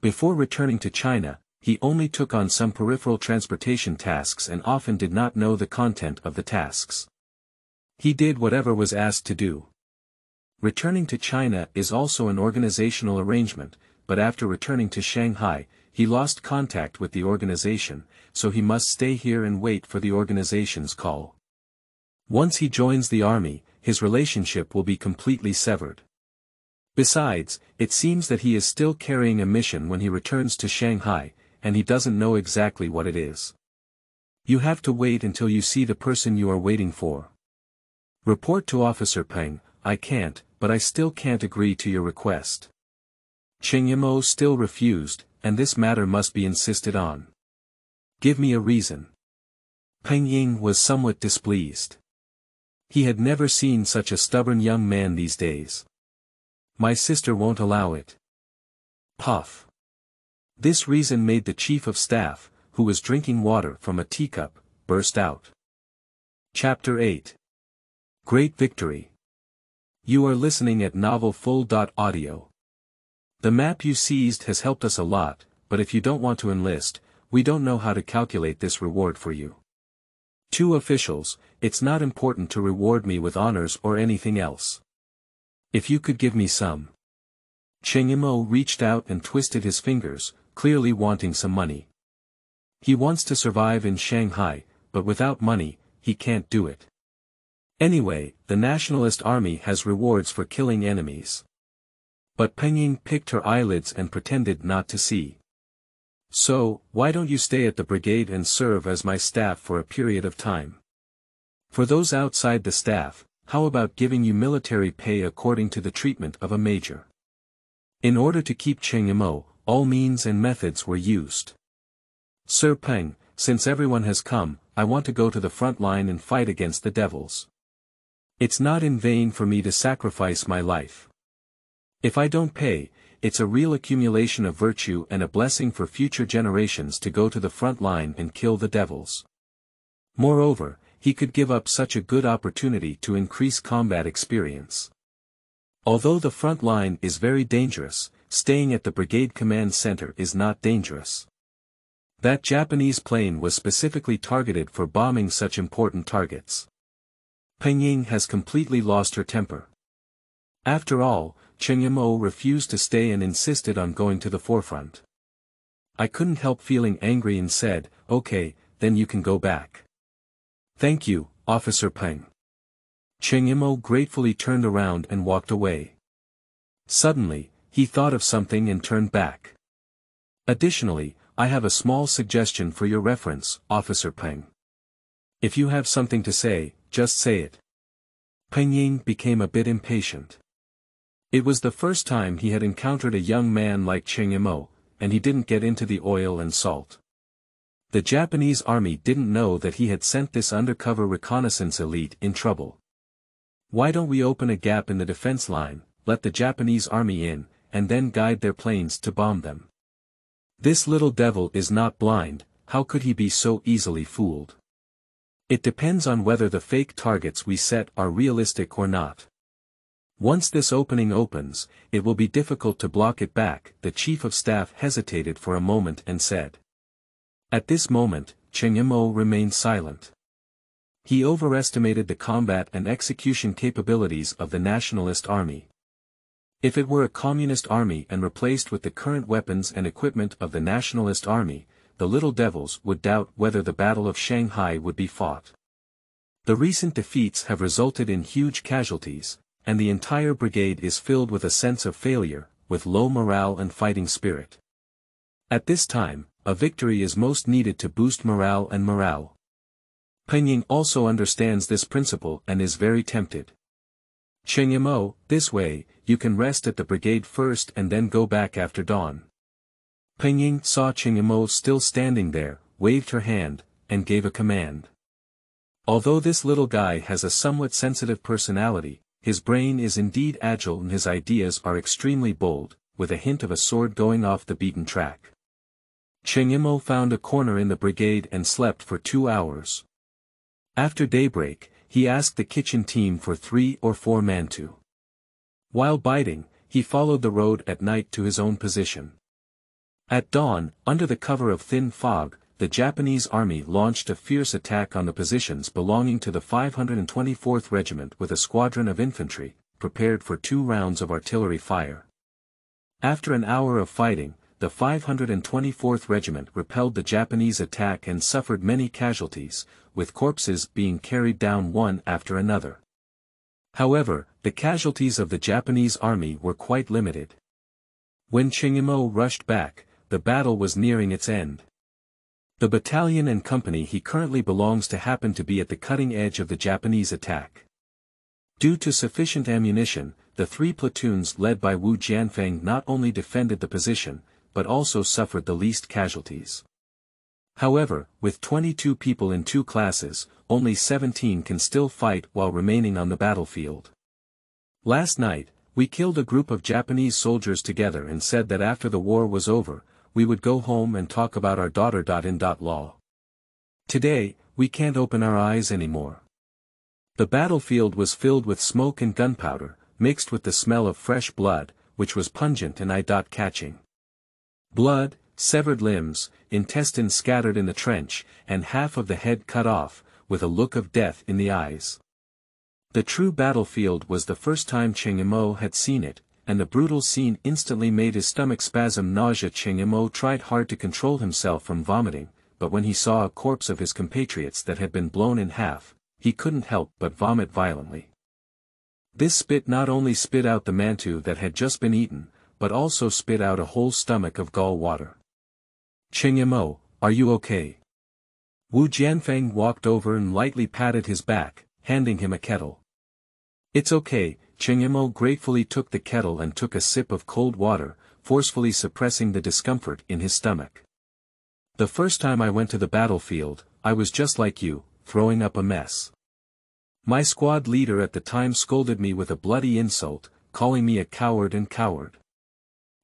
Before returning to China, he only took on some peripheral transportation tasks and often did not know the content of the tasks. He did whatever was asked to do. Returning to China is also an organizational arrangement, but after returning to Shanghai, he lost contact with the organization, so he must stay here and wait for the organization's call. Once he joins the army, his relationship will be completely severed. Besides, it seems that he is still carrying a mission when he returns to Shanghai, and he doesn't know exactly what it is. You have to wait until you see the person you are waiting for. Report to Officer Peng, I can't, but I still can't agree to your request. Cheng Mo still refused, and this matter must be insisted on. Give me a reason. Peng Ying was somewhat displeased. He had never seen such a stubborn young man these days. My sister won't allow it. Puff. This reason made the chief of staff, who was drinking water from a teacup, burst out. Chapter 8. Great Victory. You are listening at novelfull.audio. The map you seized has helped us a lot, but if you don't want to enlist, we don't know how to calculate this reward for you. 2 officials, it's not important to reward me with honors or anything else. If you could give me some. Cheng Mo reached out and twisted his fingers, clearly wanting some money. He wants to survive in Shanghai, but without money, he can't do it. Anyway, the Nationalist Army has rewards for killing enemies. But Peng Ying picked her eyelids and pretended not to see. So, why don't you stay at the brigade and serve as my staff for a period of time? For those outside the staff, how about giving you military pay according to the treatment of a major? In order to keep Cheng Mo, all means and methods were used. Sir Peng, since everyone has come, I want to go to the front line and fight against the devils. It's not in vain for me to sacrifice my life. If I don't pay, it's a real accumulation of virtue and a blessing for future generations to go to the front line and kill the devils. Moreover, he could give up such a good opportunity to increase combat experience. Although the front line is very dangerous, staying at the brigade command center is not dangerous. That Japanese plane was specifically targeted for bombing such important targets. Peng Ying has completely lost her temper. After all, Chen Yimou refused to stay and insisted on going to the forefront. I couldn't help feeling angry and said, "Okay, then you can go back." "Thank you, Officer Peng." Chen Yimou gratefully turned around and walked away. Suddenly, he thought of something and turned back. "Additionally, I have a small suggestion for your reference, Officer Peng. If you have something to say, just say it." Peng Ying became a bit impatient. It was the first time he had encountered a young man like Chen Yimou, and he didn't get into the oil and salt. The Japanese army didn't know that he had sent this undercover reconnaissance elite in trouble. "Why don't we open a gap in the defense line, let the Japanese army in, and then guide their planes to bomb them? This little devil is not blind, how could he be so easily fooled? It depends on whether the fake targets we set are realistic or not. Once this opening opens, it will be difficult to block it back." The chief of staff hesitated for a moment and said. At this moment, Chen Yimou remained silent. He overestimated the combat and execution capabilities of the nationalist army. If it were a communist army and replaced with the current weapons and equipment of the nationalist army, the little devils would doubt whether the Battle of Shanghai would be fought. The recent defeats have resulted in huge casualties, and the entire brigade is filled with a sense of failure, with low morale and fighting spirit. At this time, a victory is most needed to boost morale and morale. Peng Ying also understands this principle and is very tempted. "Chen Yimou, this way, you can rest at the brigade first and then go back after dawn." Peng Ying saw Chen Yimou still standing there, waved her hand, and gave a command. Although this little guy has a somewhat sensitive personality, his brain is indeed agile and his ideas are extremely bold, with a hint of a sword going off the beaten track. Chen Yimou found a corner in the brigade and slept for 2 hours. After daybreak, he asked the kitchen team for 3 or 4 mantou. While biding, he followed the road at night to his own position. At dawn, under the cover of thin fog, the Japanese army launched a fierce attack on the positions belonging to the 524th Regiment with a squadron of infantry, prepared for 2 rounds of artillery fire. After an hour of fighting, the 524th Regiment repelled the Japanese attack and suffered many casualties, with corpses being carried down one after another. However, the casualties of the Japanese army were quite limited. When Chen Yimou rushed back, the battle was nearing its end. The battalion and company he currently belongs to happened to be at the cutting edge of the Japanese attack. Due to sufficient ammunition, the 3 platoons led by Wu Jianfeng not only defended the position, but also suffered the least casualties. However, with 22 people in 2 classes, only 17 can still fight while remaining on the battlefield. "Last night, we killed a group of Japanese soldiers together and said that after the war was over, we would go home and talk about our daughter-in-law. Today, we can't open our eyes anymore." The battlefield was filled with smoke and gunpowder, mixed with the smell of fresh blood, which was pungent and eye-catching. Blood, severed limbs, intestines scattered in the trench, and half of the head cut off, with a look of death in the eyes. The true battlefield was the first time Chen Yimou had seen it, and the brutal scene instantly made his stomach spasm nausea. Chen Yimou tried hard to control himself from vomiting, but when he saw a corpse of his compatriots that had been blown in half, he couldn't help but vomit violently. This spit not only spit out the mantou that had just been eaten, but also spit out a whole stomach of gall water. "Chen Yimou, are you okay?" Wu Jianfeng walked over and lightly patted his back, handing him a kettle. "It's okay." Chen Yimou gratefully took the kettle and took a sip of cold water, forcefully suppressing the discomfort in his stomach. "The first time I went to the battlefield, I was just like you, throwing up a mess. My squad leader at the time scolded me with a bloody insult, calling me a coward and coward.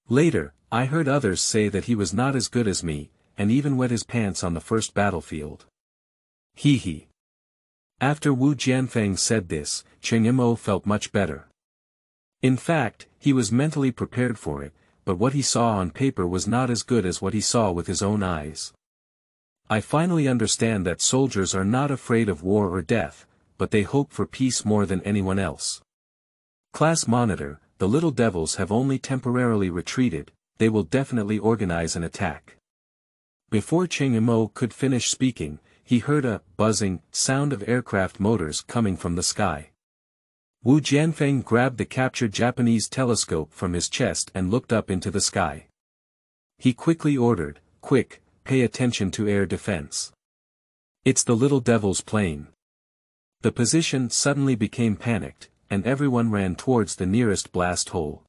Later, I heard others say that he was not as good as me, and even wet his pants on the first battlefield. Hee hee. After Wu Jianfeng said this, Cheng Yimou felt much better. In fact, he was mentally prepared for it, but what he saw on paper was not as good as what he saw with his own eyes. I finally understand that soldiers are not afraid of war or death, but they hope for peace more than anyone else. Class Monitor, the little devils have only temporarily retreated, they will definitely organize an attack. Before Cheng Yimou could finish speaking, he heard a buzzing sound of aircraft motors coming from the sky. Wu Jianfeng grabbed the captured Japanese telescope from his chest and looked up into the sky. He quickly ordered, "Quick, pay attention to air defense. It's the little devil's plane." The position suddenly became panicked, and everyone ran towards the nearest blast hole.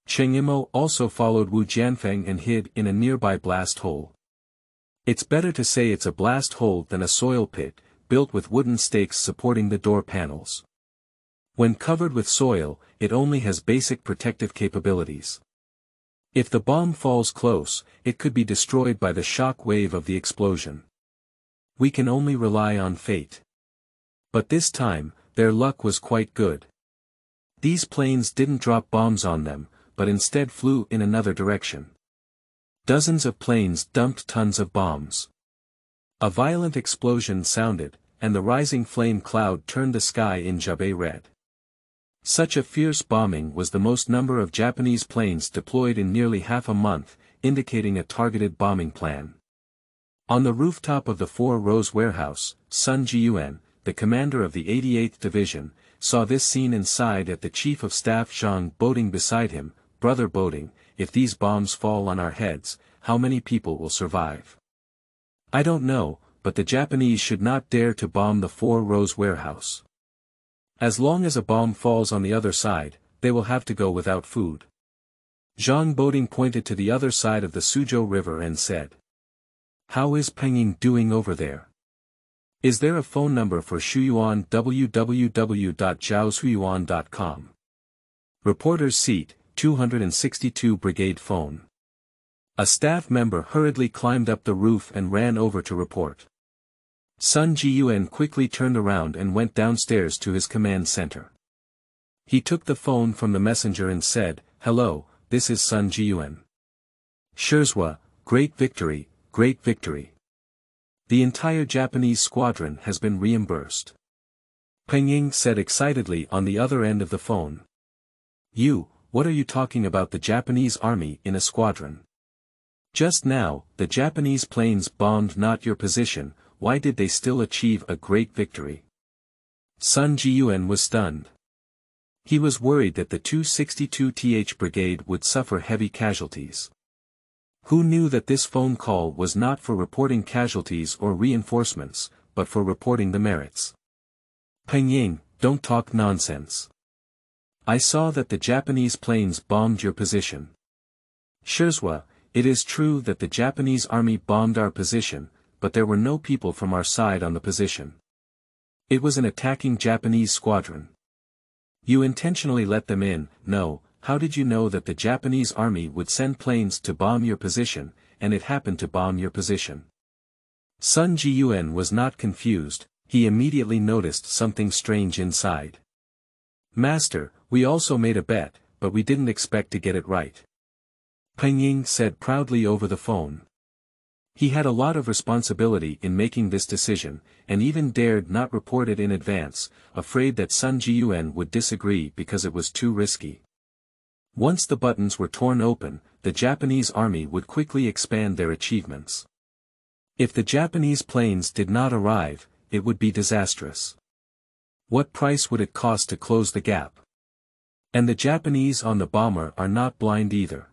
Cheng Yimou also followed Wu Jianfeng and hid in a nearby blast hole. It's better to say it's a blast hole than a soil pit, built with wooden stakes supporting the door panels. When covered with soil, it only has basic protective capabilities. If the bomb falls close, it could be destroyed by the shock wave of the explosion. We can only rely on fate. But this time, their luck was quite good. These planes didn't drop bombs on them, but instead flew in another direction. Dozens of planes dumped tons of bombs. A violent explosion sounded, and the rising flame cloud turned the sky in Jabé red. Such a fierce bombing was the most number of Japanese planes deployed in nearly half a month, indicating a targeted bombing plan. On the rooftop of the Four Rose warehouse, Sun Jiyuan, the commander of the 88th Division, saw this scene inside at the Chief of Staff Zhang Boating beside him. "Brother Boating, if these bombs fall on our heads, how many people will survive?" "I don't know, but the Japanese should not dare to bomb the Four Rose warehouse. As long as a bomb falls on the other side, they will have to go without food." Zhang Boating pointed to the other side of the Suzhou River and said, "How is Pengying doing over there? Is there a phone number for Shuyuan? www.zhaoshuyuan.com. Reporter's seat, 262 Brigade phone." A staff member hurriedly climbed up the roof and ran over to report. Sun Jiyuan quickly turned around and went downstairs to his command center. He took the phone from the messenger and said, "Hello, this is Sun Jiyuan. Shirzhua, great victory, great victory. The entire Japanese squadron has been reimbursed." Pengying said excitedly on the other end of the phone. What are you talking about, the Japanese army in a squadron? Just now, the Japanese planes bombed not your position, why did they still achieve a great victory?" Sun Jiyuan was stunned. He was worried that the 262th Brigade would suffer heavy casualties. Who knew that this phone call was not for reporting casualties or reinforcements, but for reporting the merits? "Pengying, don't talk nonsense. I saw that the Japanese planes bombed your position." "Shirzhua, it is true that the Japanese army bombed our position, but there were no people from our side on the position. It was an attacking Japanese squadron. You intentionally let them in." "No, how did you know that the Japanese army would send planes to bomb your position, and it happened to bomb your position?" Sun Jiyuan was not confused, he immediately noticed something strange inside. "Master, we also made a bet, but we didn't expect to get it right," Pengying said proudly over the phone. He had a lot of responsibility in making this decision, and even dared not report it in advance, afraid that Sun Jiyuan would disagree because it was too risky. Once the buttons were torn open, the Japanese army would quickly expand their achievements. If the Japanese planes did not arrive, it would be disastrous. What price would it cost to close the gap? And the Japanese on the bomber are not blind either.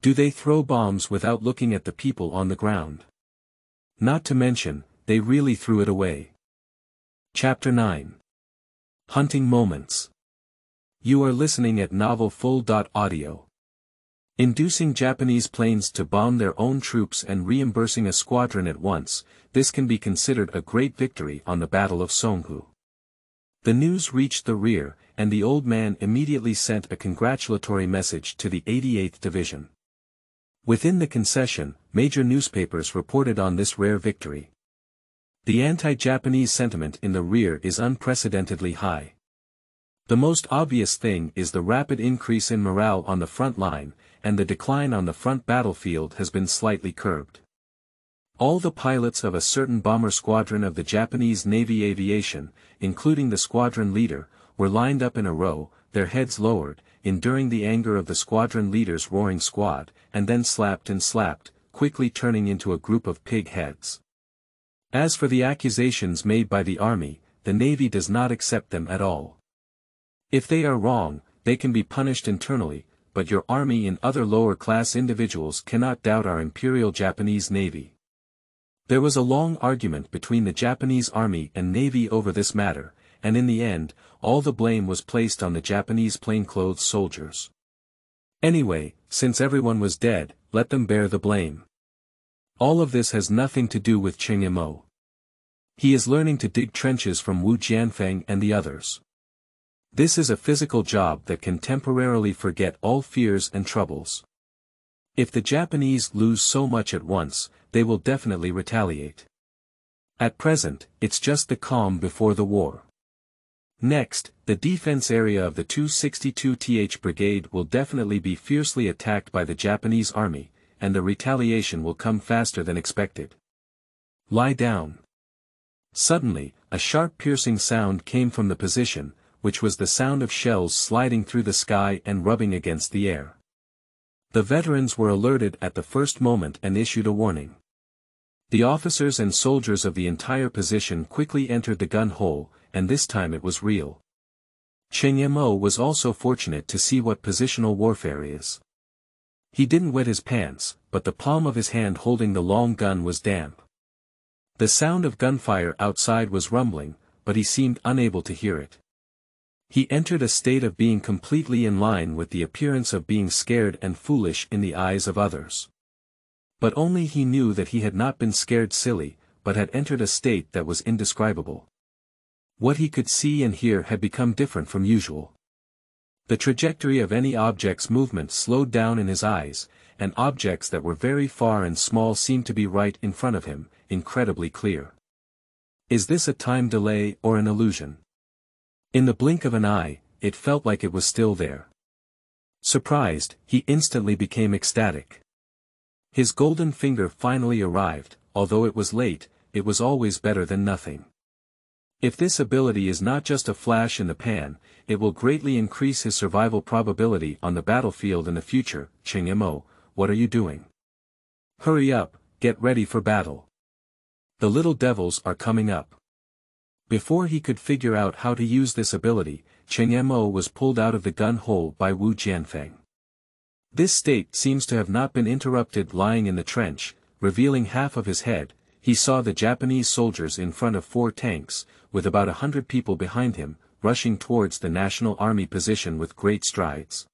Do they throw bombs without looking at the people on the ground? Not to mention, they really threw it away. Chapter 9. Hunting Moments. You are listening at novelfull.audio. Inducing Japanese planes to bomb their own troops and reimbursing a squadron at once, this can be considered a great victory on the Battle of Songhu. The news reached the rear, and the old man immediately sent a congratulatory message to the 88th Division. Within the concession, major newspapers reported on this rare victory. The anti-Japanese sentiment in the rear is unprecedentedly high. The most obvious thing is the rapid increase in morale on the front line, and the decline on the front battlefield has been slightly curbed. All the pilots of a certain bomber squadron of the Japanese Navy Aviation, including the squadron leader, were lined up in a row, their heads lowered, enduring the anger of the squadron leader's roaring squad, and then slapped and slapped, quickly turning into a group of pig heads. As for the accusations made by the army, the Navy does not accept them at all. If they are wrong, they can be punished internally, but your army and other lower-class individuals cannot doubt our Imperial Japanese Navy. There was a long argument between the Japanese Army and Navy over this matter, and in the end, all the blame was placed on the Japanese plainclothes soldiers. Anyway, since everyone was dead, let them bear the blame. All of this has nothing to do with Cheng Yimou. He is learning to dig trenches from Wu Jianfeng and the others. This is a physical job that can temporarily forget all fears and troubles. If the Japanese lose so much at once, they will definitely retaliate. At present, it's just the calm before the war. Next, the defense area of the 262th Brigade will definitely be fiercely attacked by the Japanese army, and the retaliation will come faster than expected. Lie down. Suddenly, a sharp piercing sound came from the position, which was the sound of shells sliding through the sky and rubbing against the air. The veterans were alerted at the first moment and issued a warning. The officers and soldiers of the entire position quickly entered the gun hole, and this time it was real. Cheng Yimou was also fortunate to see what positional warfare is. He didn't wet his pants, but the palm of his hand holding the long gun was damp. The sound of gunfire outside was rumbling, but he seemed unable to hear it. He entered a state of being completely in line with the appearance of being scared and foolish in the eyes of others. But only he knew that he had not been scared silly, but had entered a state that was indescribable. What he could see and hear had become different from usual. The trajectory of any object's movement slowed down in his eyes, and objects that were very far and small seemed to be right in front of him, incredibly clear. Is this a time delay or an illusion? In the blink of an eye, it felt like it was still there. Surprised, he instantly became ecstatic. His golden finger finally arrived, although it was late, it was always better than nothing. If this ability is not just a flash in the pan, it will greatly increase his survival probability on the battlefield in the future. Cheng Yimou, what are you doing? Hurry up, get ready for battle. The little devils are coming up. Before he could figure out how to use this ability, Cheng Yimou was pulled out of the gun hole by Wu Jianfeng. This state seems to have not been interrupted. Lying in the trench, revealing half of his head, he saw the Japanese soldiers in front of 4 tanks, with about 100 people behind him, rushing towards the National Army position with great strides.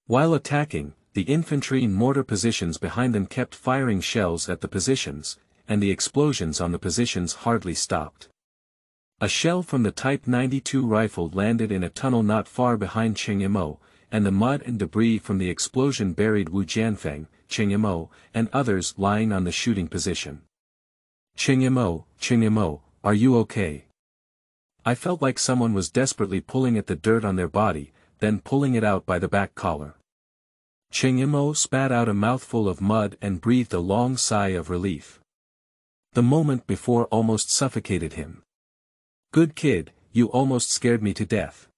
While attacking, the infantry and mortar positions behind them kept firing shells at the positions, and the explosions on the positions hardly stopped. A shell from the Type 92 rifle landed in a tunnel not far behind Cheng Yimou, and the mud and debris from the explosion buried Wu Jianfeng, Cheng Yimou, and others lying on the shooting position. Cheng Yimou, are you okay? I felt like someone was desperately pulling at the dirt on their body, then pulling it out by the back collar. Cheng Yimou spat out a mouthful of mud and breathed a long sigh of relief. The moment before almost suffocated him. Good kid, you almost scared me to death.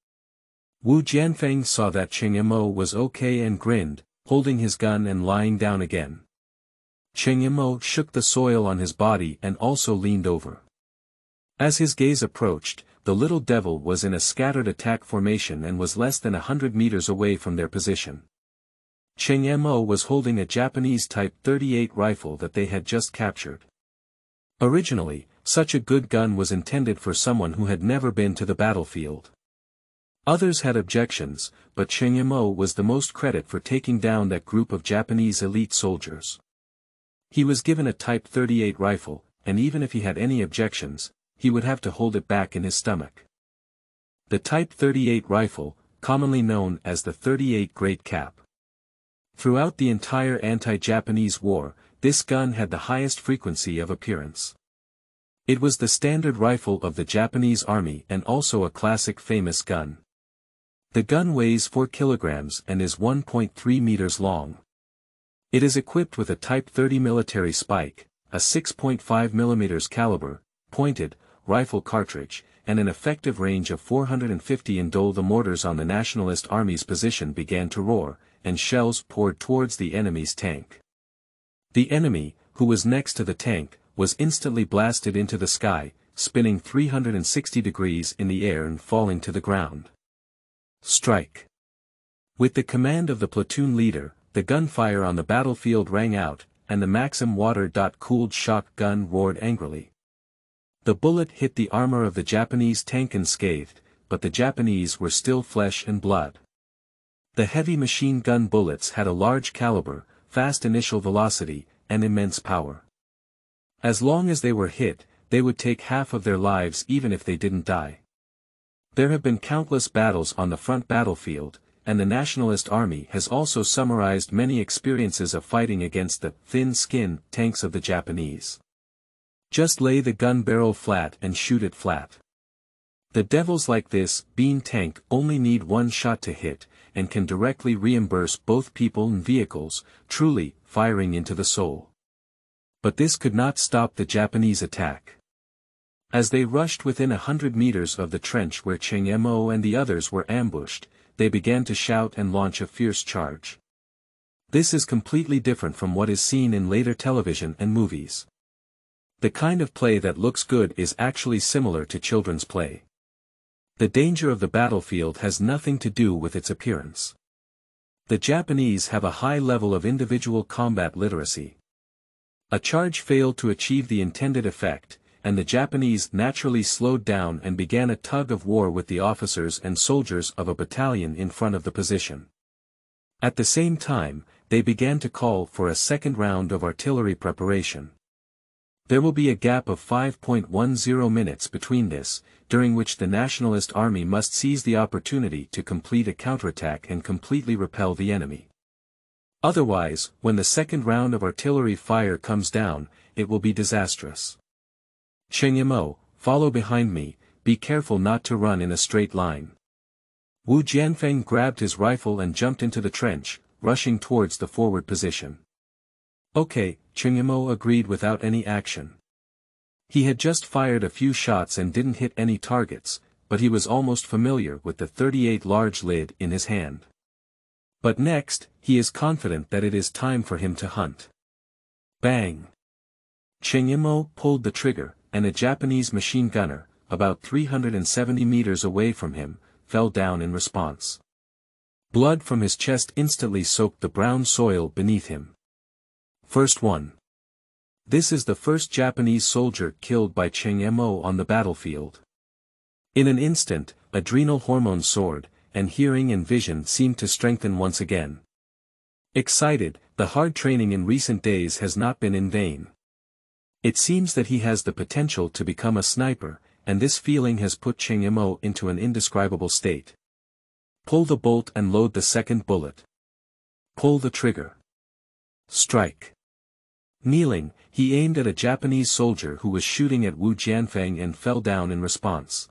Wu Jianfeng saw that Cheng Yimou was okay and grinned, holding his gun and lying down again. Cheng Yimou shook the soil on his body and also leaned over. As his gaze approached, the little devil was in a scattered attack formation and was less than 100 meters away from their position. Cheng Yimou was holding a Japanese Type 38 rifle that they had just captured. Originally, such a good gun was intended for someone who had never been to the battlefield. Others had objections, but Cheng Yimou was the most credit for taking down that group of Japanese elite soldiers. He was given a Type 38 rifle, and even if he had any objections, he would have to hold it back in his stomach. The Type 38 rifle, commonly known as the 38 Great Cap. Throughout the entire anti-Japanese war, this gun had the highest frequency of appearance. It was the standard rifle of the Japanese army and also a classic famous gun. The gun weighs 4 kilograms and is 1.3 meters long. It is equipped with a Type 30 military spike, a 6.5 mm caliber, pointed, rifle cartridge, and an effective range of 450 in though the mortars on the Nationalist Army's position began to roar, and shells poured towards the enemy's tank. The enemy, who was next to the tank, was instantly blasted into the sky, spinning 360 degrees in the air and falling to the ground. Strike. With the command of the platoon leader, the gunfire on the battlefield rang out, and the Maxim water-cooled shotgun roared angrily. The bullet hit the armor of the Japanese tank unscathed, but the Japanese were still flesh and blood. The heavy machine gun bullets had a large caliber, fast initial velocity, and immense power. As long as they were hit, they would take half of their lives even if they didn't die. There have been countless battles on the front battlefield, and the Nationalist Army has also summarized many experiences of fighting against the thin-skin tanks of the Japanese. Just lay the gun barrel flat and shoot it flat. The devils like this bean tank only need one shot to hit, and can directly reimburse both people and vehicles, truly firing into the soul. But this could not stop the Japanese attack. As they rushed within 100 meters of the trench where Cheng Mo and the others were ambushed, they began to shout and launch a fierce charge. This is completely different from what is seen in later television and movies. The kind of play that looks good is actually similar to children's play. The danger of the battlefield has nothing to do with its appearance. The Japanese have a high level of individual combat literacy. A charge failed to achieve the intended effect, and the Japanese naturally slowed down and began a tug of war with the officers and soldiers of a battalion in front of the position. At the same time, they began to call for a second round of artillery preparation. There will be a gap of 5.10 minutes between this, during which the Nationalist Army must seize the opportunity to complete a counterattack and completely repel the enemy. Otherwise, when the second round of artillery fire comes down, it will be disastrous. Cheng Mo, follow behind me, be careful not to run in a straight line. Wu Jianfeng grabbed his rifle and jumped into the trench, rushing towards the forward position. Okay, Cheng Mo agreed without any action. He had just fired a few shots and didn't hit any targets, but he was almost familiar with the .38 large lid in his hand. But next, he is confident that it is time for him to hunt. Bang! Cheng Mo pulled the trigger, and a Japanese machine gunner, about 370 meters away from him, fell down in response. Blood from his chest instantly soaked the brown soil beneath him. First one. This is the first Japanese soldier killed by Cheng Mo on the battlefield. In an instant, adrenal hormones soared, and hearing and vision seemed to strengthen once again. Excited, the hard training in recent days has not been in vain. It seems that he has the potential to become a sniper, and this feeling has put Cheng Mo into an indescribable state. Pull the bolt and load the second bullet. Pull the trigger. Strike. Kneeling, he aimed at a Japanese soldier who was shooting at Wu Jianfeng and fell down in response.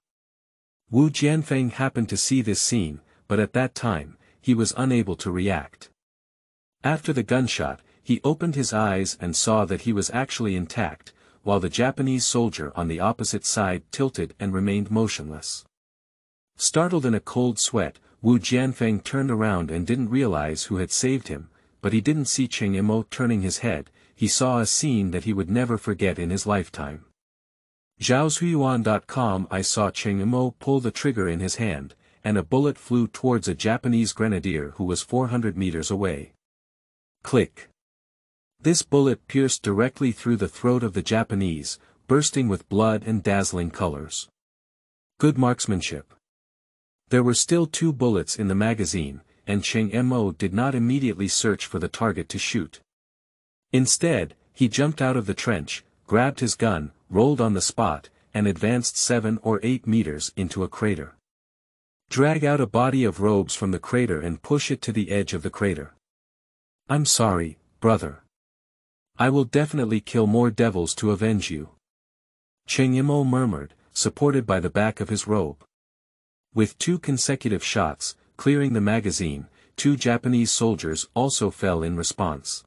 Wu Jianfeng happened to see this scene, but at that time, he was unable to react. After the gunshot, he opened his eyes and saw that he was actually intact, while the Japanese soldier on the opposite side tilted and remained motionless. Startled in a cold sweat, Wu Jianfeng turned around and didn't realize who had saved him, but he didn't see Cheng Mo turning his head. He saw a scene that he would never forget in his lifetime. Zhaozuiyuan.com I saw Cheng Mo pull the trigger in his hand, and a bullet flew towards a Japanese grenadier who was 400 meters away. Click. This bullet pierced directly through the throat of the Japanese, bursting with blood and dazzling colors. Good marksmanship. There were still 2 bullets in the magazine, and Cheng Mo did not immediately search for the target to shoot. Instead, he jumped out of the trench, grabbed his gun, rolled on the spot, and advanced 7 or 8 meters into a crater. Drag out a body of robes from the crater and push it to the edge of the crater. I'm sorry, brother. I will definitely kill more devils to avenge you. Cheng Yimou murmured, supported by the back of his robe. With 2 consecutive shots, clearing the magazine, 2 Japanese soldiers also fell in response.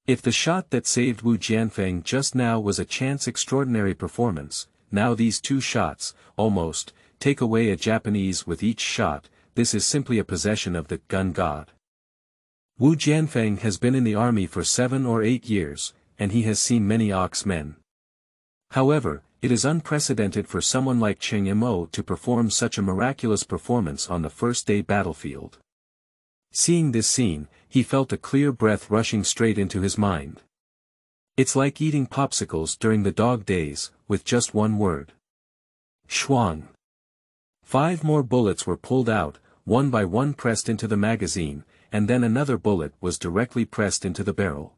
If the shot that saved Wu Jianfeng just now was a chance extraordinary performance, now these 2 shots, almost, take away a Japanese with each shot. This is simply a possession of the gun god. Wu Jianfeng has been in the army for 7 or 8 years, and he has seen many ox men. However, it is unprecedented for someone like Cheng Yimou to perform such a miraculous performance on the first-day battlefield. Seeing this scene, he felt a clear breath rushing straight into his mind. It's like eating popsicles during the dog days, with just one word. Schwang. 5 more bullets were pulled out, one by one pressed into the magazine, and then another bullet was directly pressed into the barrel.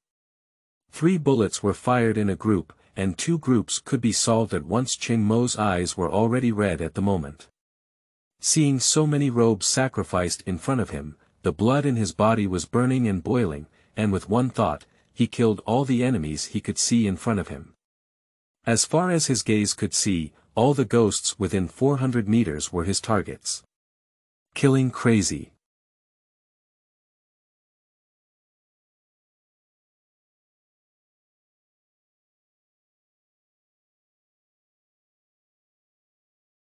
3 bullets were fired in a group, and 2 groups could be solved at once. Cheng Mo's eyes were already red at the moment. Seeing so many robes sacrificed in front of him, the blood in his body was burning and boiling, and with one thought, he killed all the enemies he could see in front of him. As far as his gaze could see, all the ghosts within 400 meters were his targets. Killing crazy.